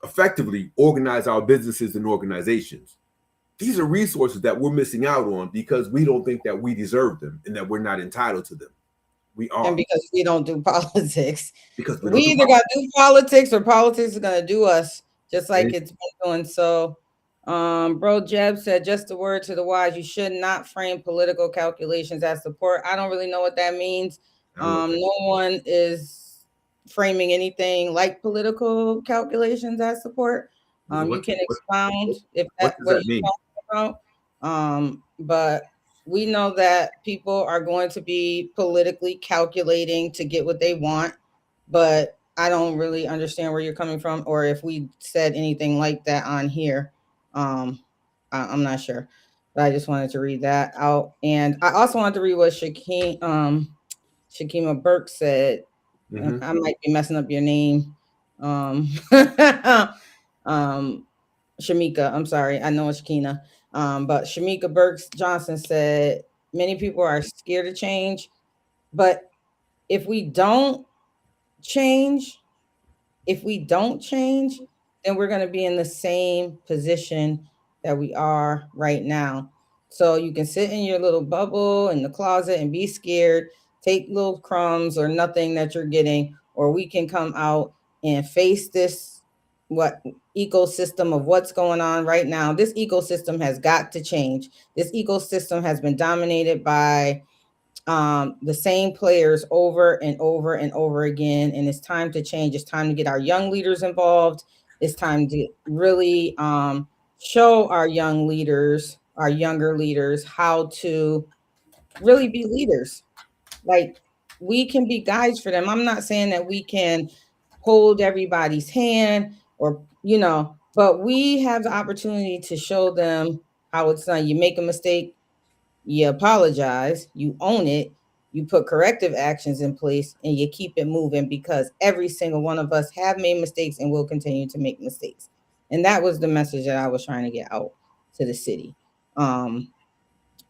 Speaker 4: effectively organize our businesses and organizations. These are resources that we're missing out on because we don't think that we deserve them and that we're not entitled to them. We are.
Speaker 5: And because we don't do politics.
Speaker 4: Because
Speaker 5: we either got to do politics or politics is going to do us, just like it's been doing. So, Bro Jeb said, just a word to the wise, you should not frame political calculations as support. I don't really know what that means. No one is framing anything like political calculations as support. You can expound if that's what you're talking about. But we know that people are going to be politically calculating to get what they want, but I don't really understand where you're coming from, or if we said anything like that on here. I'm not sure, but I just wanted to read that out, and I also wanted to read what Shakima Burke said.
Speaker 4: Mhm.
Speaker 5: I might be messing up your name. Um, Shamika, I'm sorry, I know it's Shakina. But Shamika Burks Johnson said many people are scared to change, but if we don't change, if we don't change, then we're going to be in the same position that we are right now. So you can sit in your little bubble in the closet and be scared, take little crumbs or nothing that you're getting, or we can come out and face this what ecosystem of what's going on right now. This ecosystem has got to change. This ecosystem has been dominated by the same players over and over and over again. And it's time to change. It's time to get our young leaders involved. It's time to really show our young leaders, our younger leaders, how to really be leaders. Like we can be guides for them. I'm not saying that we can hold everybody's hand or, but we have the opportunity to show them how it's done. You make a mistake, you apologize, you own it, you put corrective actions in place, and you keep it moving because every single one of us have made mistakes and will continue to make mistakes. And that was the message that I was trying to get out to the city.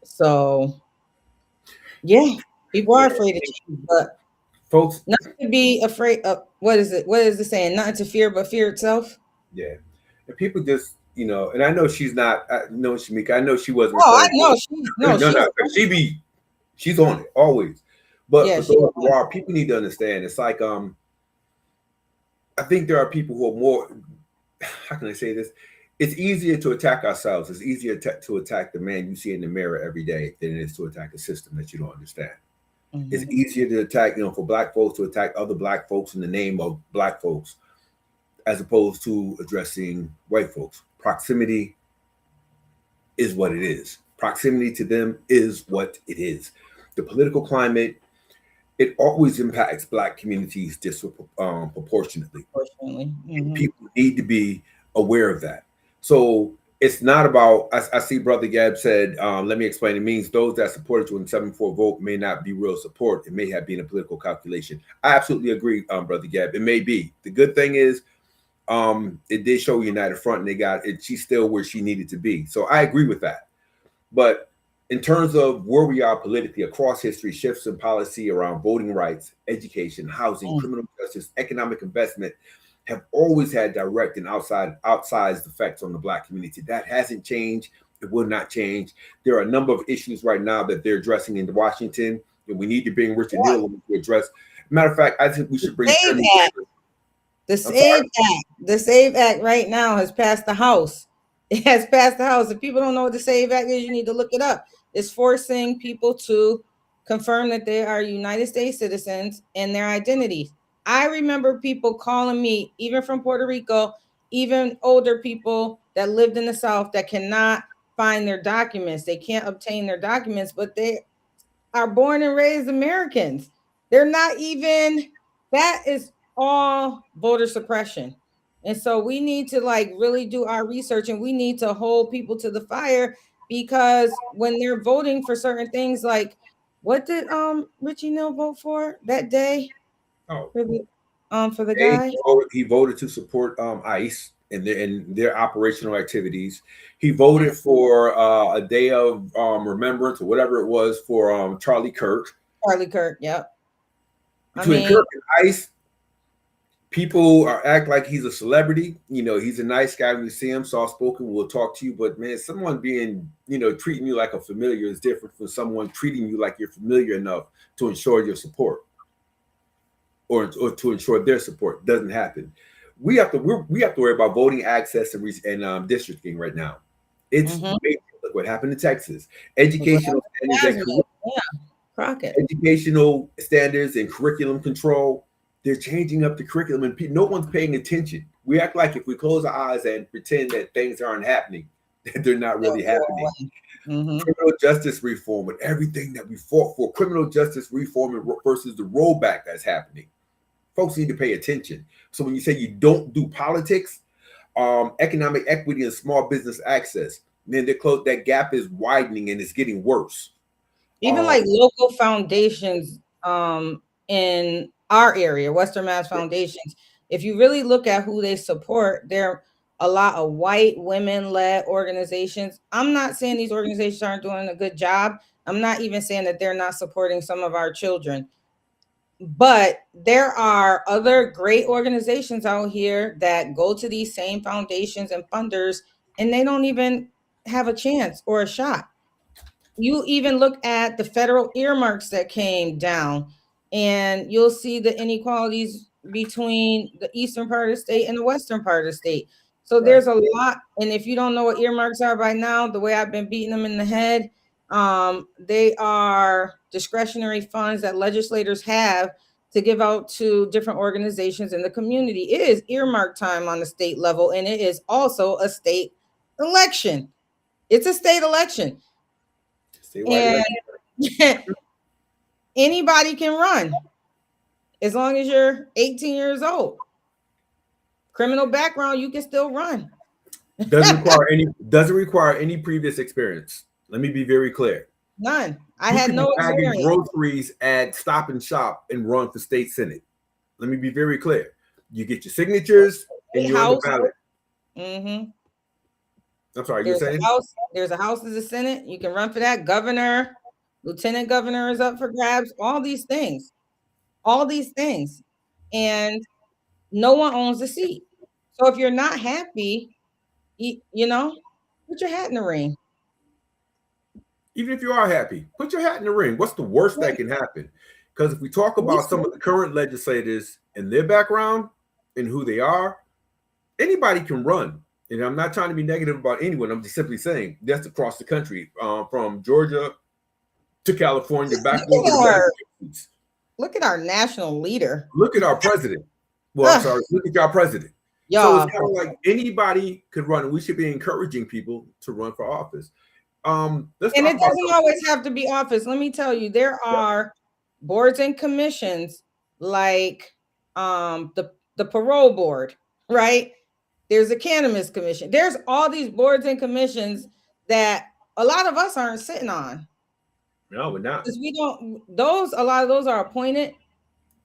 Speaker 5: So yeah, people are afraid of change, but
Speaker 4: Folks,
Speaker 5: not to be afraid of what is it? What is it saying? Nothing to fear but fear itself.
Speaker 4: yeah. And people just, and I know she's not, no, Shamika, I know she wasn't
Speaker 5: Oh, I
Speaker 4: referring
Speaker 5: know.
Speaker 4: she's on it always. But
Speaker 5: Yeah,
Speaker 4: for those who are, people need to understand, it's like, I think there are people who are more, how can I say this? It's easier to attack ourselves. It's easier to attack the man you see in the mirror every day than it is to attack a system that you don't understand. Mm-hmm. It's easier to attack, for Black folks to attack other Black folks in the name of Black folks, as opposed to addressing white folks. Proximity is what it is. Proximity to them is what it is. The political climate, it always impacts Black communities disproportionately. Mm-hmm. People need to be aware of that. So it's not about, I see Brother Gab said, let me explain. It means those that supported you in 7-4 vote may not be real support. It may have been a political calculation. I absolutely agree, Brother Gab. It may be. The good thing is, it did show United Front and they got it. She's still where she needed to be. So I agree with that. But in terms of where we are politically across history, shifts in policy around voting rights, education, housing, criminal justice, economic investment have always had direct and outsized effects on the Black community. That hasn't changed. It will not change. There are a number of issues right now that they're addressing in Washington, and we need to bring Richard Neal to address. Matter of fact, I think we should bring
Speaker 5: the SAVE Act right now has passed the House. It has passed the House. If people don't know what the SAVE Act is, you need to look it up. It's forcing people to confirm that they are United States citizens and their identities. I remember people calling me, even from Puerto Rico, even older people that lived in the South that cannot find their documents. They can't obtain their documents, but they are born and raised Americans. They're not even, that is all voter suppression. And so we need to really do our research, and we need to hold people to the fire, because when they're voting for certain things, like what did Richie Neal vote for that day? For the guy,
Speaker 4: he voted to support ICE and their operational activities. He voted for a day of remembrance or whatever it was for Charlie Kirk.
Speaker 5: Yep.
Speaker 4: Between Kirk and ICE, people act like he's a celebrity. He's a nice guy. When you see him, soft-spoken, we'll talk to you. But man, someone being, treating you like a familiar is different from someone treating you like you're familiar enough to ensure your support. Or to ensure their support. Doesn't happen. We have to worry about voting access and districting right now. It's amazing. Look what happened in Texas. Educational standards and curriculum control. They're changing up the curriculum, and no one's paying attention. We act like if we close our eyes and pretend that things aren't happening, They're not really happening. Criminal justice reform, with everything that we fought for, criminal justice reform versus the rollback that's happening. Folks need to pay attention. So when you say you don't do politics, economic equity and small business access, then that gap is widening and it's getting worse.
Speaker 5: Even like local foundations in our area, Western Mass Foundations, if you really look at who they support, they're a lot of white women-led organizations. I'm not saying these organizations aren't doing a good job. I'm not even saying that they're not supporting some of our children. But there are other great organizations out here that go to these same foundations and funders, and they don't even have a chance or a shot. You even look at the federal earmarks that came down, and you'll see the inequalities between the eastern part of the state and the western part of the state. So there's a lot. And if you don't know what earmarks are by now, the way I've been beating them in the head, they are discretionary funds that legislators have to give out to different organizations in the community. It is earmark time on the state level, and it is also a state election. It's a state election. And anybody can run as long as you're 18 years old. Criminal background, you can still run.
Speaker 4: Doesn't require any previous experience. Let me be very clear.
Speaker 5: None. I had no experience.
Speaker 4: Groceries at Stop and Shop and run for state senate. Let me be very clear. You get your signatures and you're on the ballot. I'm sorry, you're saying?
Speaker 5: There's a House as a Senate. You can run for that. Governor, lieutenant governor is up for grabs. All these things. And no one owns the seat. So if you're not happy, you know, put your hat in the ring.
Speaker 4: Even if you are happy, put your hat in the ring. What's the worst that can happen? Because if we talk about some of the current legislators and their background and who they are, anybody can run. And I'm not trying to be negative about anyone. I'm just simply saying that's across the country, from Georgia to California, back over the back.
Speaker 5: Look at our national leader.
Speaker 4: Look at our president. Well, I'm sorry. Look at our president. So it's kind of like anybody could run, and we should be encouraging people to run for office.
Speaker 5: And it doesn't always have to be office. Let me tell you, there are boards and commissions like the parole board, right? There's a cannabis commission. There's all these boards and commissions that a lot of us aren't sitting on.
Speaker 4: No, we're not.
Speaker 5: Because we don't, a lot of those are appointed,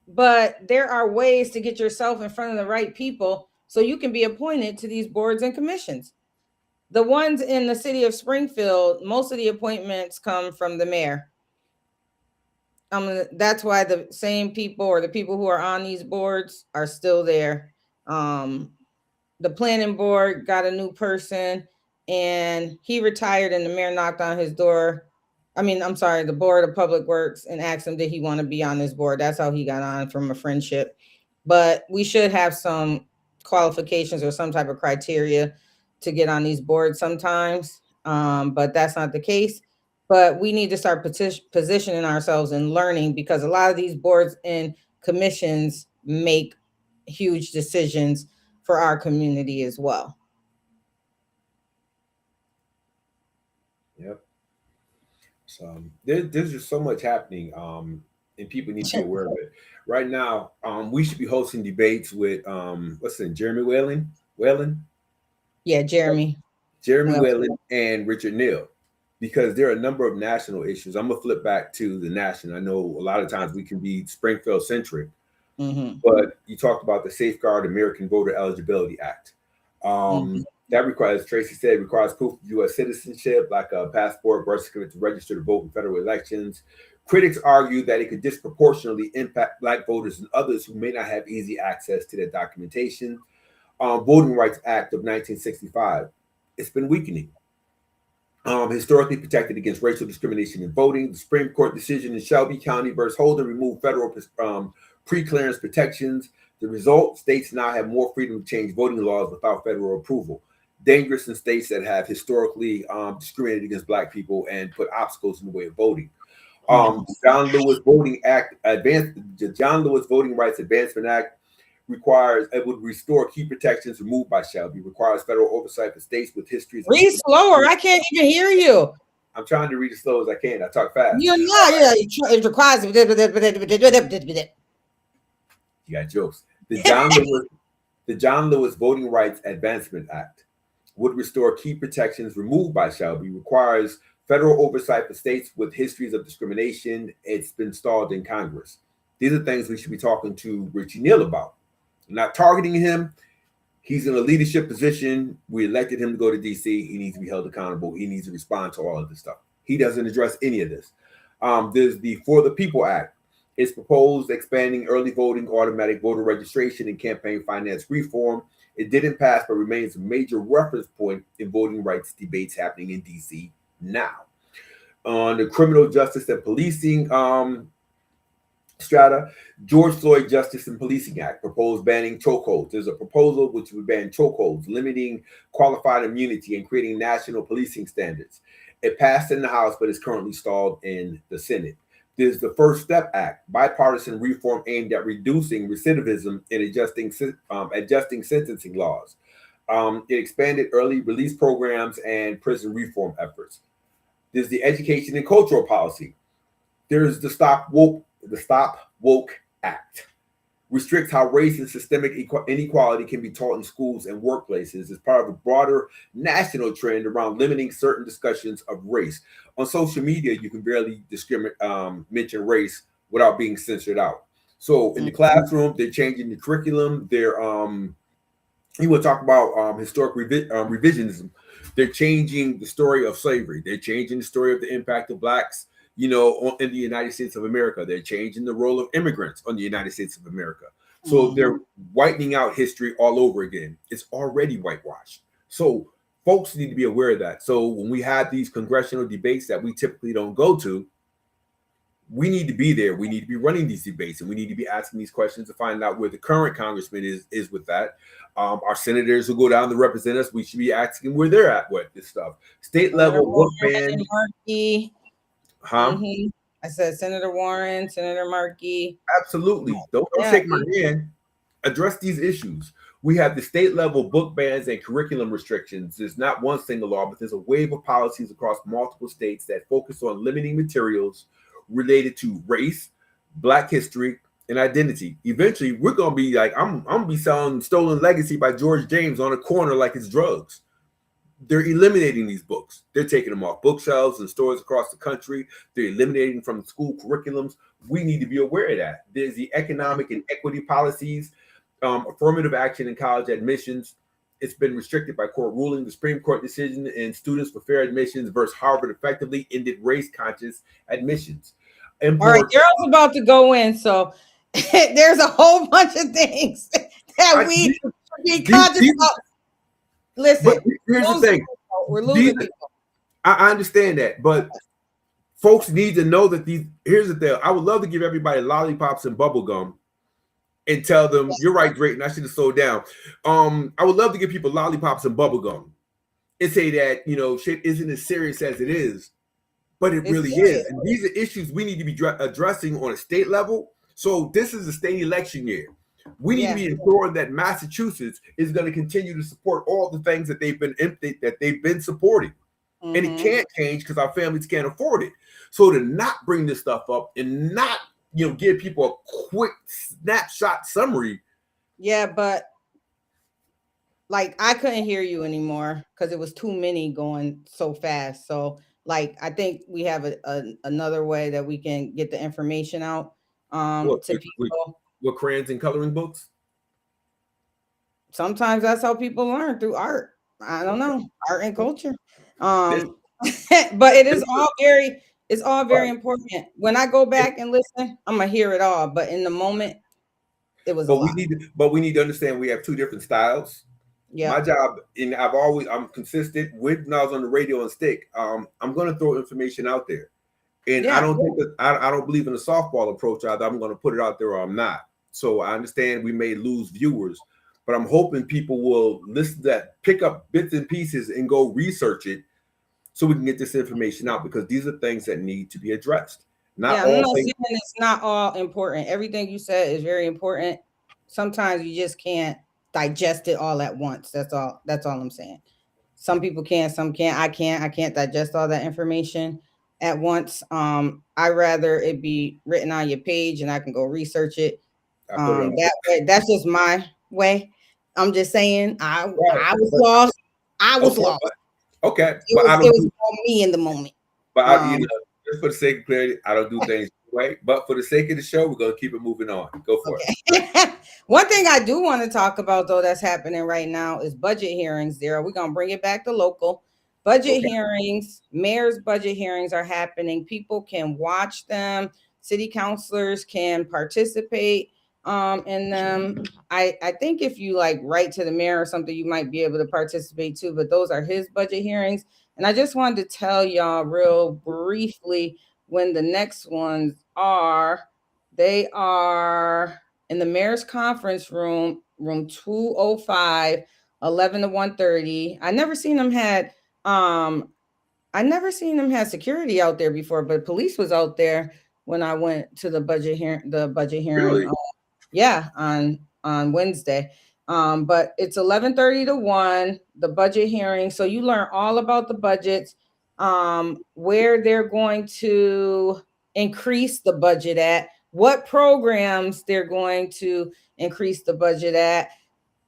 Speaker 5: but there are ways to get yourself in front of the right people so you can be appointed to these boards and commissions. The ones in the city of Springfield, most of the appointments come from the mayor. That's why the same people or the people who are on these boards are still there. The planning board got a new person and he retired, and the mayor knocked on his door. The Board of Public Works, and asked him, did he want to be on this board? That's how he got on, from a friendship. But we should have some qualifications or some type of criteria to get on these boards sometimes. But that's not the case. But we need to start positioning ourselves and learning, because a lot of these boards and commissions make huge decisions for our community as well.
Speaker 4: Yep. So there's just so much happening, and people need to be aware of it. Right now, we should be hosting debates with Jeremy Whalen?
Speaker 5: Yeah, Jeremy
Speaker 4: Whalen and Richard Neal, because there are a number of national issues. I'm gonna flip back to the national. I know a lot of times we can be Springfield centric, but you talked about the Safeguard American Voter Eligibility Act. That requires, Tracye said, requires proof of U.S. citizenship, like a passport, birth certificate, to register to vote in federal elections. Critics argue that it could disproportionately impact Black voters and others who may not have easy access to that documentation. Voting Rights Act of 1965. It's been weakening. Historically protected against racial discrimination in voting. The Supreme Court decision in Shelby County versus Holden removed federal pre-clearance protections. The result, states now have more freedom to change voting laws without federal approval. Dangerous in states that have historically discriminated against Black people and put obstacles in the way of voting. The John Lewis Voting Rights Advancement Act would restore key protections removed by shall be, requires federal oversight for states with histories.
Speaker 5: Read slower. I can't even hear you.
Speaker 4: I'm trying to read as slow as I can. I talk fast.
Speaker 5: You're not. It requires.
Speaker 4: You got jokes. The John Lewis Voting Rights Advancement Act would restore key protections removed by shall be, requires federal oversight for states with histories of discrimination. It's been stalled in Congress. These are things we should be talking to Richie Neal about. I'm not targeting him. He's in a leadership position. We elected him to go to DC. He needs to be held accountable. He needs to respond to all of this stuff. He doesn't address any of this. There's the For the People Act. It's proposed expanding early voting, automatic voter registration, and campaign finance reform. It didn't pass, but remains a major reference point in voting rights debates happening in DC now. On the criminal justice and policing strata, George Floyd Justice and Policing Act proposed banning chokeholds. There's a proposal which would ban chokeholds, limiting qualified immunity and creating national policing standards. It passed in the House, but is currently stalled in the Senate. There's the First Step Act, bipartisan reform aimed at reducing recidivism and adjusting sentencing laws. It expanded early release programs and prison reform efforts. There's the Education and Cultural Policy. There's the Stop Woke Act. Restricts how race and systemic inequality can be taught in schools and workplaces as part of a broader national trend around limiting certain discussions of race. On social media, you can barely mention race without being censored out. So in the classroom, they're changing the curriculum. He will talk about historic revisionism. They're changing the story of slavery. They're changing the story of the impact of blacks, in the United States of America. They're changing the role of immigrants on the United States of America. So they're whitening out history all over again. It's already whitewashed. So folks need to be aware of that. So when we have these congressional debates that we typically don't go to, we need to be there. We need to be running these debates, and we need to be asking these questions to find out where the current congressman is with that. Our senators who go down to represent us, we should be asking where they're at with this stuff. State level book ban.
Speaker 5: I said Senator Warren, Senator Markey.
Speaker 4: Absolutely. Don't shake my hand. Address these issues. We have the state level book bans and curriculum restrictions. There's not one single law, but there's a wave of policies across multiple states that focus on limiting materials related to race, Black history, and identity. Eventually, we're gonna be like, I'm gonna be selling Stolen Legacy by George James on a corner like it's drugs. They're eliminating these books. They're taking them off bookshelves and stores across the country. They're eliminating from the school curriculums. We need to be aware of that. There's the economic and equity policies, affirmative action in college admissions. It's been restricted by court ruling. The Supreme Court decision in Students for Fair Admissions versus Harvard effectively ended race-conscious admissions. All
Speaker 5: right, Darryl's about to go in, so there's a whole bunch of things that we should be conscious of. Listen,
Speaker 4: here's the thing.
Speaker 5: We're losing people.
Speaker 4: I understand that, but folks need to know that here's the thing. I would love to give everybody lollipops and bubble gum and tell them, you're right, Drayton, I should have slowed down. I would love to give people lollipops and bubble gum and say that, shit isn't as serious as it is, but it really is. And these are issues we need to be addressing on a state level. So this is a state election year. We need to be ensuring that Massachusetts is going to continue to support all the things that they've been supporting. And it can't change because our families can't afford it. So to not bring this stuff up and not, give people a quick snapshot summary.
Speaker 5: Yeah, but I couldn't hear you anymore because it was too many going so fast. So I think we have another way that we can get the information out to people.
Speaker 4: With crayons and coloring books?
Speaker 5: Sometimes that's how people learn, through art. I don't know, art and culture. But it is all very important. When I go back and listen, I'm gonna hear it all. But in the moment, it was.
Speaker 4: We need to understand we have two different styles. Yeah. My job, and I'm consistent when I was on the radio and stick. I'm gonna throw information out there. And I don't believe in a softball approach either. I'm going to put it out there or I'm not. So I understand we may lose viewers, but I'm hoping people will listen to that, pick up bits and pieces and go research it so we can get this information out, because these are things that need to be addressed.
Speaker 5: It's not all important. Everything you said is very important. sometimes you just can't digest it all at once. That's all I'm saying. Some people can, some can't. I can't digest all that information at once. I rather it be written on your page and I can go research it. That way, that's just my way. I'm just saying I was lost. I was lost.
Speaker 4: Okay.
Speaker 5: It was on me in the moment.
Speaker 4: But just for the sake of clarity, I don't do things right. But for the sake of the show, we're gonna keep it moving on. Go for it.
Speaker 5: One thing I do want to talk about though that's happening right now is budget hearings. There, we're gonna bring it back to local budget hearings. Mayor's budget hearings are happening. People can watch them. City councilors can participate in them. I think if you like write to the mayor or something, you might be able to participate too. But those are his budget hearings. And I just wanted to tell y'all real briefly when the next ones are. They are in the mayor's conference room, room 205, 11 to 1:30. I never seen them had security out there before, but police was out there when I went to the budget hearing.
Speaker 4: Really?
Speaker 5: On Wednesday. But it's 11:30 to 1, the budget hearing. So you learn all about the budgets, where they're going to increase the budget at, what programs they're going to increase the budget at.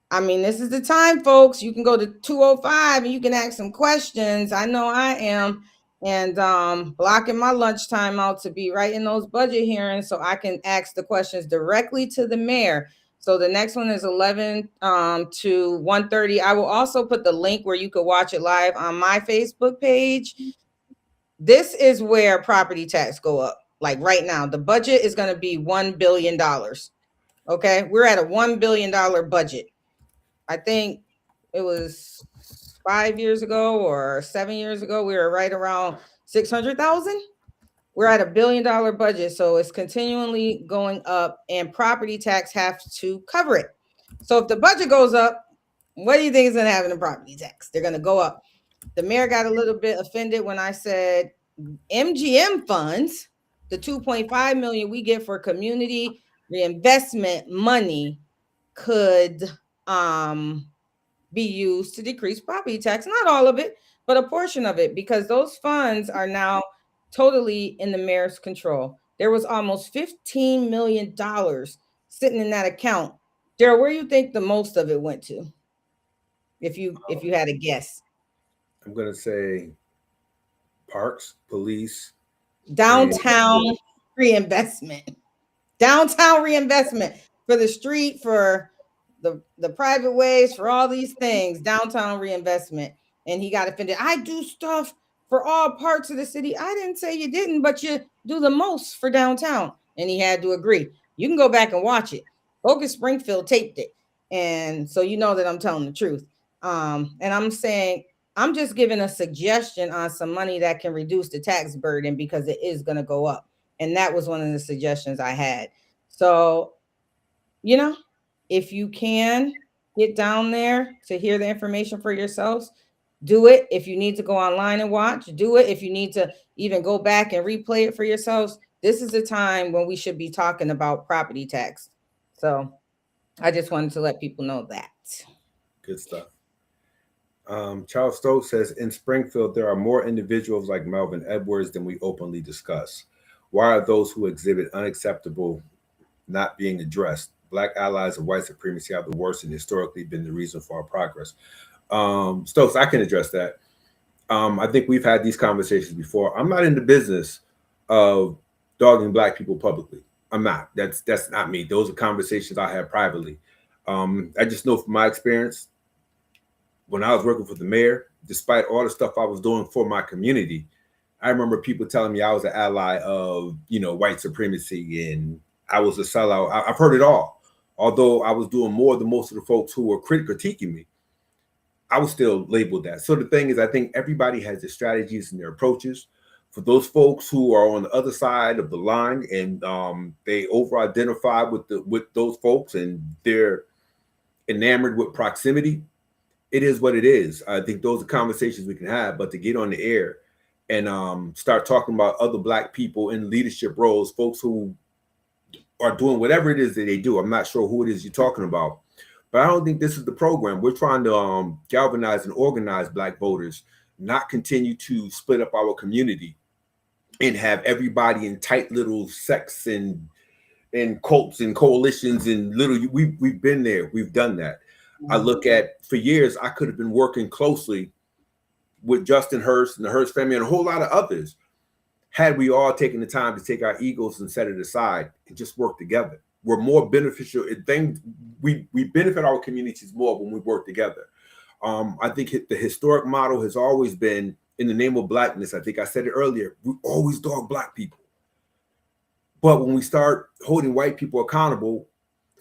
Speaker 5: I mean, this is the time, folks. You can go to 205 and you can ask some questions. I know I am. And blocking my lunchtime out to be right in those budget hearings so I can ask the questions directly to the mayor. So the next one is 11 to 1:30. I will also put the link where you could watch it live on my Facebook page. This is where property tax go up. Like right now, the budget is going to be $1 billion. Okay, we're at a $1 billion budget. I think it was 5 years ago or 7 years ago, we were right around 600,000. We're at $1 billion budget, so it's continually going up, and property tax has to cover it. So if the budget goes up, what do you think is going to happen to property tax? They're going to go up. The mayor got a little bit offended when I said MGM funds, the $2.5 million we get for community reinvestment money, could be used to decrease property tax. Not all of it, but a portion of it, because those funds are now totally in the mayor's control. There was almost $15 million sitting in that account. Darryl, where do you think the most of it went to? If you had a guess.
Speaker 4: I'm gonna say parks, police,
Speaker 5: downtown reinvestment. Downtown reinvestment for the street, for the private ways, for all these things. Downtown reinvestment. And he got offended. I do stuff for all parts of the city. I didn't say you didn't, but you do the most for downtown. And he had to agree. You can go back and watch it. Focus Springfield taped it. And so you know that I'm telling the truth. And I'm saying, I'm just giving a suggestion on some money that can reduce the tax burden, because it is going to go up. And that was one of the suggestions I had. So, if you can get down there to hear the information for yourselves, do it. If you need to go online and watch, do it. If you need to even go back and replay it for yourselves, this is the time when we should be talking about property tax. So I just wanted to let people know that.
Speaker 4: Good stuff. Charles Stokes says, in Springfield, there are more individuals like Melvin Edwards than we openly discuss. Why are those who exhibit unacceptable not being addressed? Black allies of white supremacy have the worst and historically been the reason for our progress. Stokes, I can address that. I think we've had these conversations before. I'm not in the business of dogging Black people publicly. I'm not. That's not me. Those are conversations I have privately. I just know from my experience, when I was working for the mayor, despite all the stuff I was doing for my community, I remember people telling me I was an ally of, white supremacy and I was a sellout. I've heard it all. Although I was doing more than most of the folks who were critiquing me, I was still labeled that. So the thing is, I think everybody has their strategies and their approaches. For those folks who are on the other side of the line and they over-identify with those folks and they're enamored with proximity, it is what it is. I think those are conversations we can have, but to get on the air and start talking about other Black people in leadership roles, folks who are doing whatever it is that they do. I'm not sure who it is you're talking about, but I don't think this is the program. We're trying to galvanize and organize Black voters, not continue to split up our community and have everybody in tight little sects and cults and coalitions and little. We've been there. We've done that. I look at, for years, I could have been working closely with Justin Hurst and the Hurst family and a whole lot of others, had we all taken the time to take our egos and set it aside and just work together. We're more beneficial. We benefit our communities more when we work together. I think the historic model has always been, in the name of Blackness, I think I said it earlier, we always dog Black people. But when we start holding white people accountable,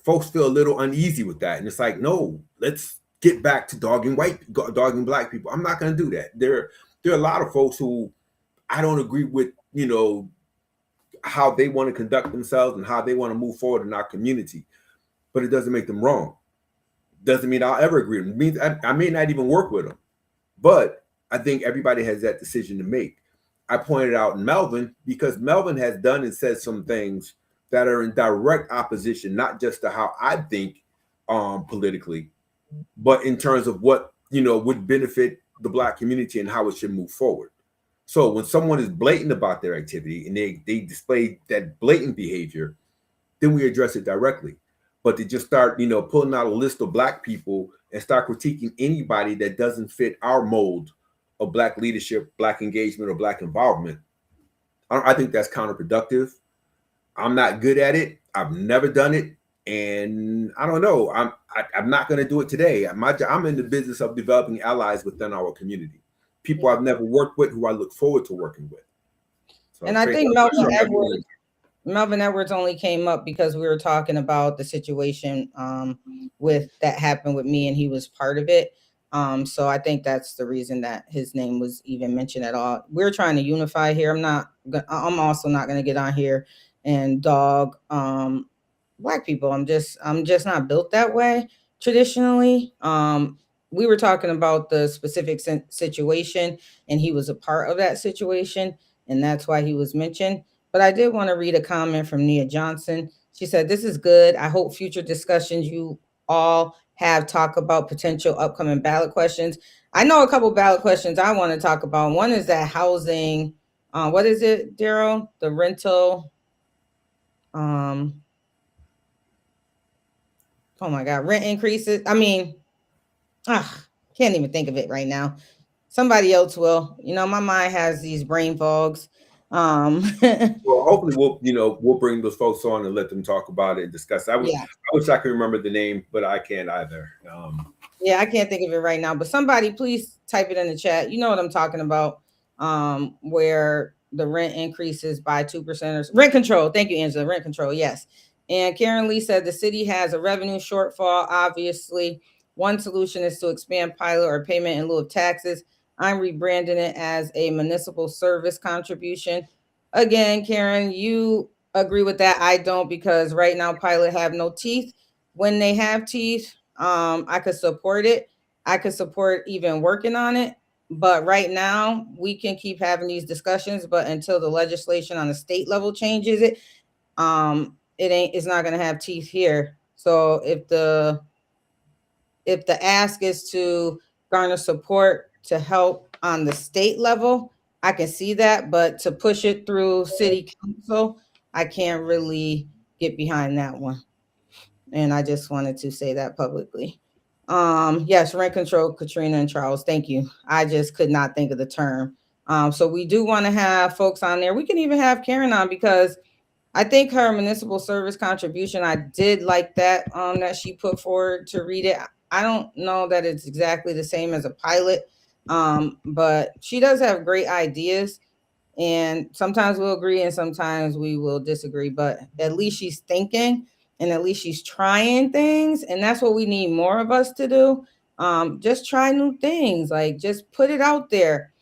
Speaker 4: folks feel a little uneasy with that. And it's like, no, let's get back to dogging Black people. I'm not going to do that. There are a lot of folks who I don't agree with, how they want to conduct themselves and how they want to move forward in our community. But it doesn't make them wrong. Doesn't mean I'll ever agree with them. It means I may not even work with them. But I think everybody has that decision to make. I pointed out Melvin because Melvin has done and said some things that are in direct opposition, not just to how I think politically, but in terms of what, would benefit the Black community and how it should move forward. So when someone is blatant about their activity and they display that blatant behavior, then we address it directly. But to just start, pulling out a list of Black people and start critiquing anybody that doesn't fit our mold of Black leadership, Black engagement, or Black involvement, I think that's counterproductive. I'm not good at it. I've never done it. And I don't know. I'm not going to do it today. I'm in the business of developing allies within our community. People I've never worked with who I look forward to working with. So
Speaker 5: and I think Melvin Edwards only came up because we were talking about the situation with that happened with me, and he was part of it. So I think that's the reason that his name was even mentioned at all. We're trying to unify here. I'm also not going to get on here and dog Black people. I'm just not built that way traditionally. We were talking about the specific situation, and he was a part of that situation, and that's why he was mentioned. But I did want to read a comment from Nia Johnson. She said, "This is good. I hope future discussions you all have talk about potential upcoming ballot questions." I know a couple ballot questions I want to talk about. One is that housing. What is it, Darryl? The rental. Oh my God, rent increases. Can't even think of it right now. Somebody else will. My mind has these brain fogs.
Speaker 4: Well, hopefully we'll bring those folks on and let them talk about it and discuss. I wish I could remember the name, but I can't either.
Speaker 5: I can't think of it right now. But somebody please type it in the chat. You know what I'm talking about? Where the rent increases by 2%. Rent control. Thank you, Angela. Rent control. Yes. And Karen Lee said the city has a revenue shortfall. Obviously, one solution is to expand pilot or payment in lieu of taxes. I'm rebranding it as a municipal service contribution. Again, Karen, you agree with that. I don't, because right now pilot have no teeth. When they have teeth, I could support it. I could support even working on it. But right now we can keep having these discussions, but until the legislation on the state level changes it, it's not going to have teeth here. So if the ask is to garner support to help on the state level, I can see that, but to push it through city council, I can't really get behind that one. And I just wanted to say that publicly. Yes, rent control, Katrina and Charles. Thank you. I just could not think of the term. So we do want to have folks on there. We can even have Karen on, because I think her municipal service contribution, I did like that that she put forward to read it. I don't know that it's exactly the same as a pilot, but she does have great ideas, and sometimes we'll agree and sometimes we will disagree, but at least she's thinking and at least she's trying things, and that's what we need more of us to do. Just try new things, like just put it out there.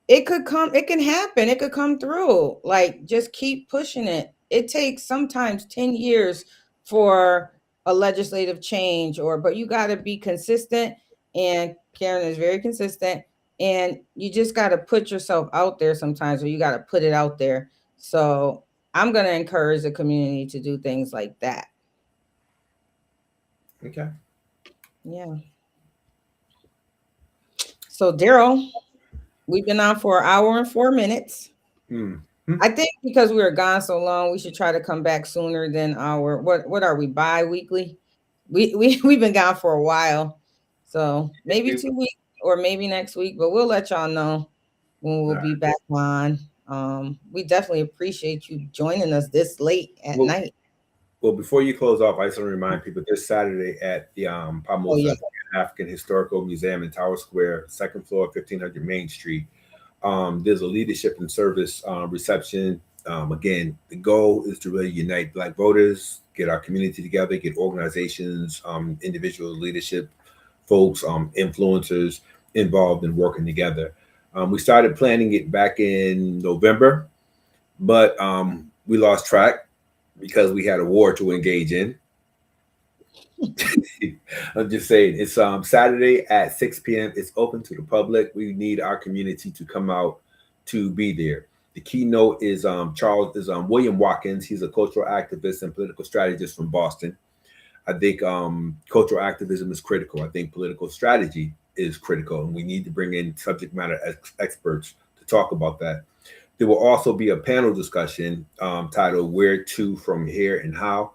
Speaker 5: It can happen. It could come through. Like, just keep pushing it. It takes sometimes 10 years for a legislative change, but you got to be consistent. And Karen is very consistent. And you just got to put yourself out there sometimes, or you got to put it out there. So I'm going to encourage the community to do things like that.
Speaker 4: Okay.
Speaker 5: Yeah. So, Darryl, we've been on for 1 hour and 4 minutes. I think because we were gone so long, we should try to come back sooner than our what are we, bi-weekly? We've been gone for a while. So maybe 2 weeks or maybe next week, but we'll let y'all know when we'll be back on. We definitely appreciate you joining us this late at night.
Speaker 4: Well, before you close off, I just want to remind people this Saturday at the Palmosa African Historical Museum in Tower Square, second floor, 1500 Main Street. There's a leadership and service reception. Again, the goal is to really unite Black voters, get our community together, get organizations, individual leadership folks, influencers involved in working together. We started planning it back in November, but we lost track because we had a war to engage in. I'm just saying, it's Saturday at 6 p.m. It's open to the public. We need our community to come out to be there. The keynote is William Watkins. He's a cultural activist and political strategist from Boston. I think cultural activism is critical. I think political strategy is critical, and we need to bring in subject matter experts to talk about that. There will also be a panel discussion titled "Where to from Here and How."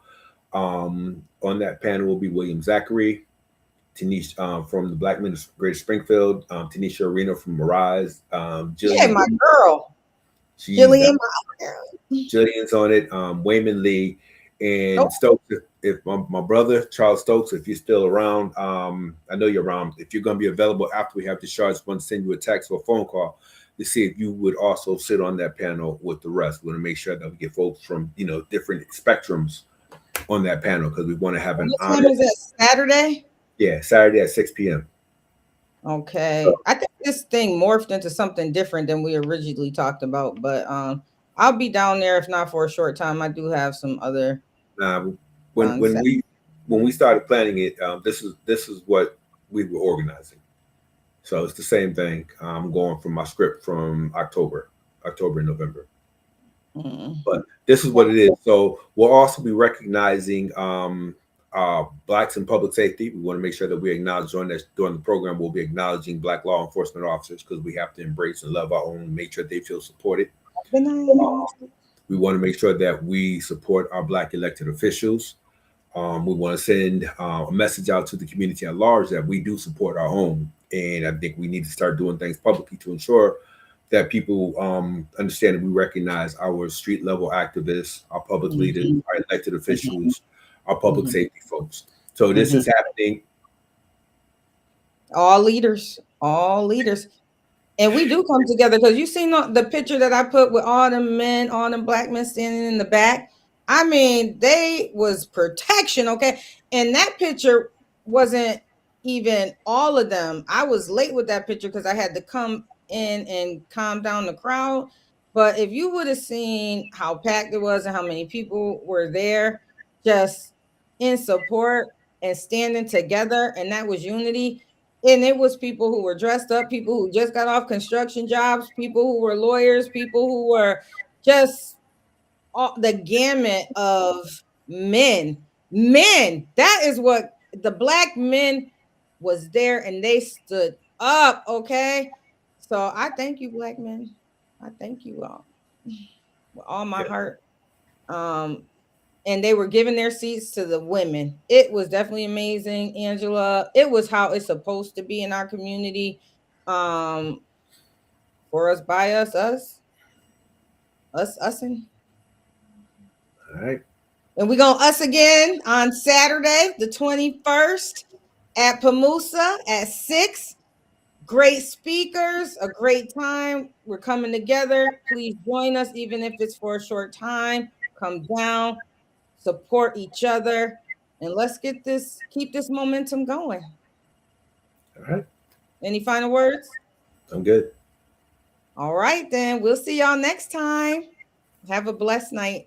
Speaker 4: On that panel will be William Zachary, Tanisha from the Black Men of Greater Springfield, Tanisha Arena from Mirage,
Speaker 5: Jillian, my girl. Jillian, my girl.
Speaker 4: Jillian's on it, Wayman Lee, and Stokes. If my brother Charles Stokes, if you're still around, I know you're around. If you're going to be available after we have the show, I just want to send you a text or a phone call to see if you would also sit on that panel with the rest. We want to make sure that we get folks from different spectrums on that panel because we want to have an
Speaker 5: honor. What time is it? Saturday?
Speaker 4: Yeah, Saturday at 6 p.m.
Speaker 5: Okay. So, I think this thing morphed into something different than we originally talked about, but I'll be down there if not for a short time. I do have some other
Speaker 4: when we started planning it, this is what we were organizing. So it's the same thing. I'm going from my script from October and November. But this is what it is. So we'll also be recognizing Blacks in public safety. We want to make sure that we acknowledge during the program, we'll be acknowledging Black law enforcement officers because we have to embrace and love our own, make sure they feel supported. We want to make sure that we support our Black elected officials. We want to send a message out to the community at large that we do support our own. And I think we need to start doing things publicly to ensure that people understand that we recognize our street level activists, our public leaders, our elected officials, our public safety folks. So this is happening.
Speaker 5: All leaders. And we do come together because you seen the picture that I put with all the Black men standing in the back. I mean, they was protection, okay? And that picture wasn't even all of them. I was late with that picture because I had to come in and calm down the crowd. But if you would have seen how packed it was and how many people were there just in support and standing together, and that was unity. And it was people who were dressed up, people who just got off construction jobs, people who were lawyers, people who were just the gamut of men. That is what the Black men was there, and they stood up. Okay, so I thank you, Black men. I thank you all with all my heart. And they were giving their seats to the women. It was definitely amazing, Angela. It was how it's supposed to be in our community. For us, by us, and.
Speaker 4: All right.
Speaker 5: And we're going to us again on Saturday, the 21st at Pamusa at 6. Great speakers, a great time. We're coming together. Please join us, even if it's for a short time. Come down, support each other, and let's keep this momentum going.
Speaker 4: All right.
Speaker 5: Any final words?
Speaker 4: I'm good.
Speaker 5: All right, then. We'll see y'all next time. Have a blessed night.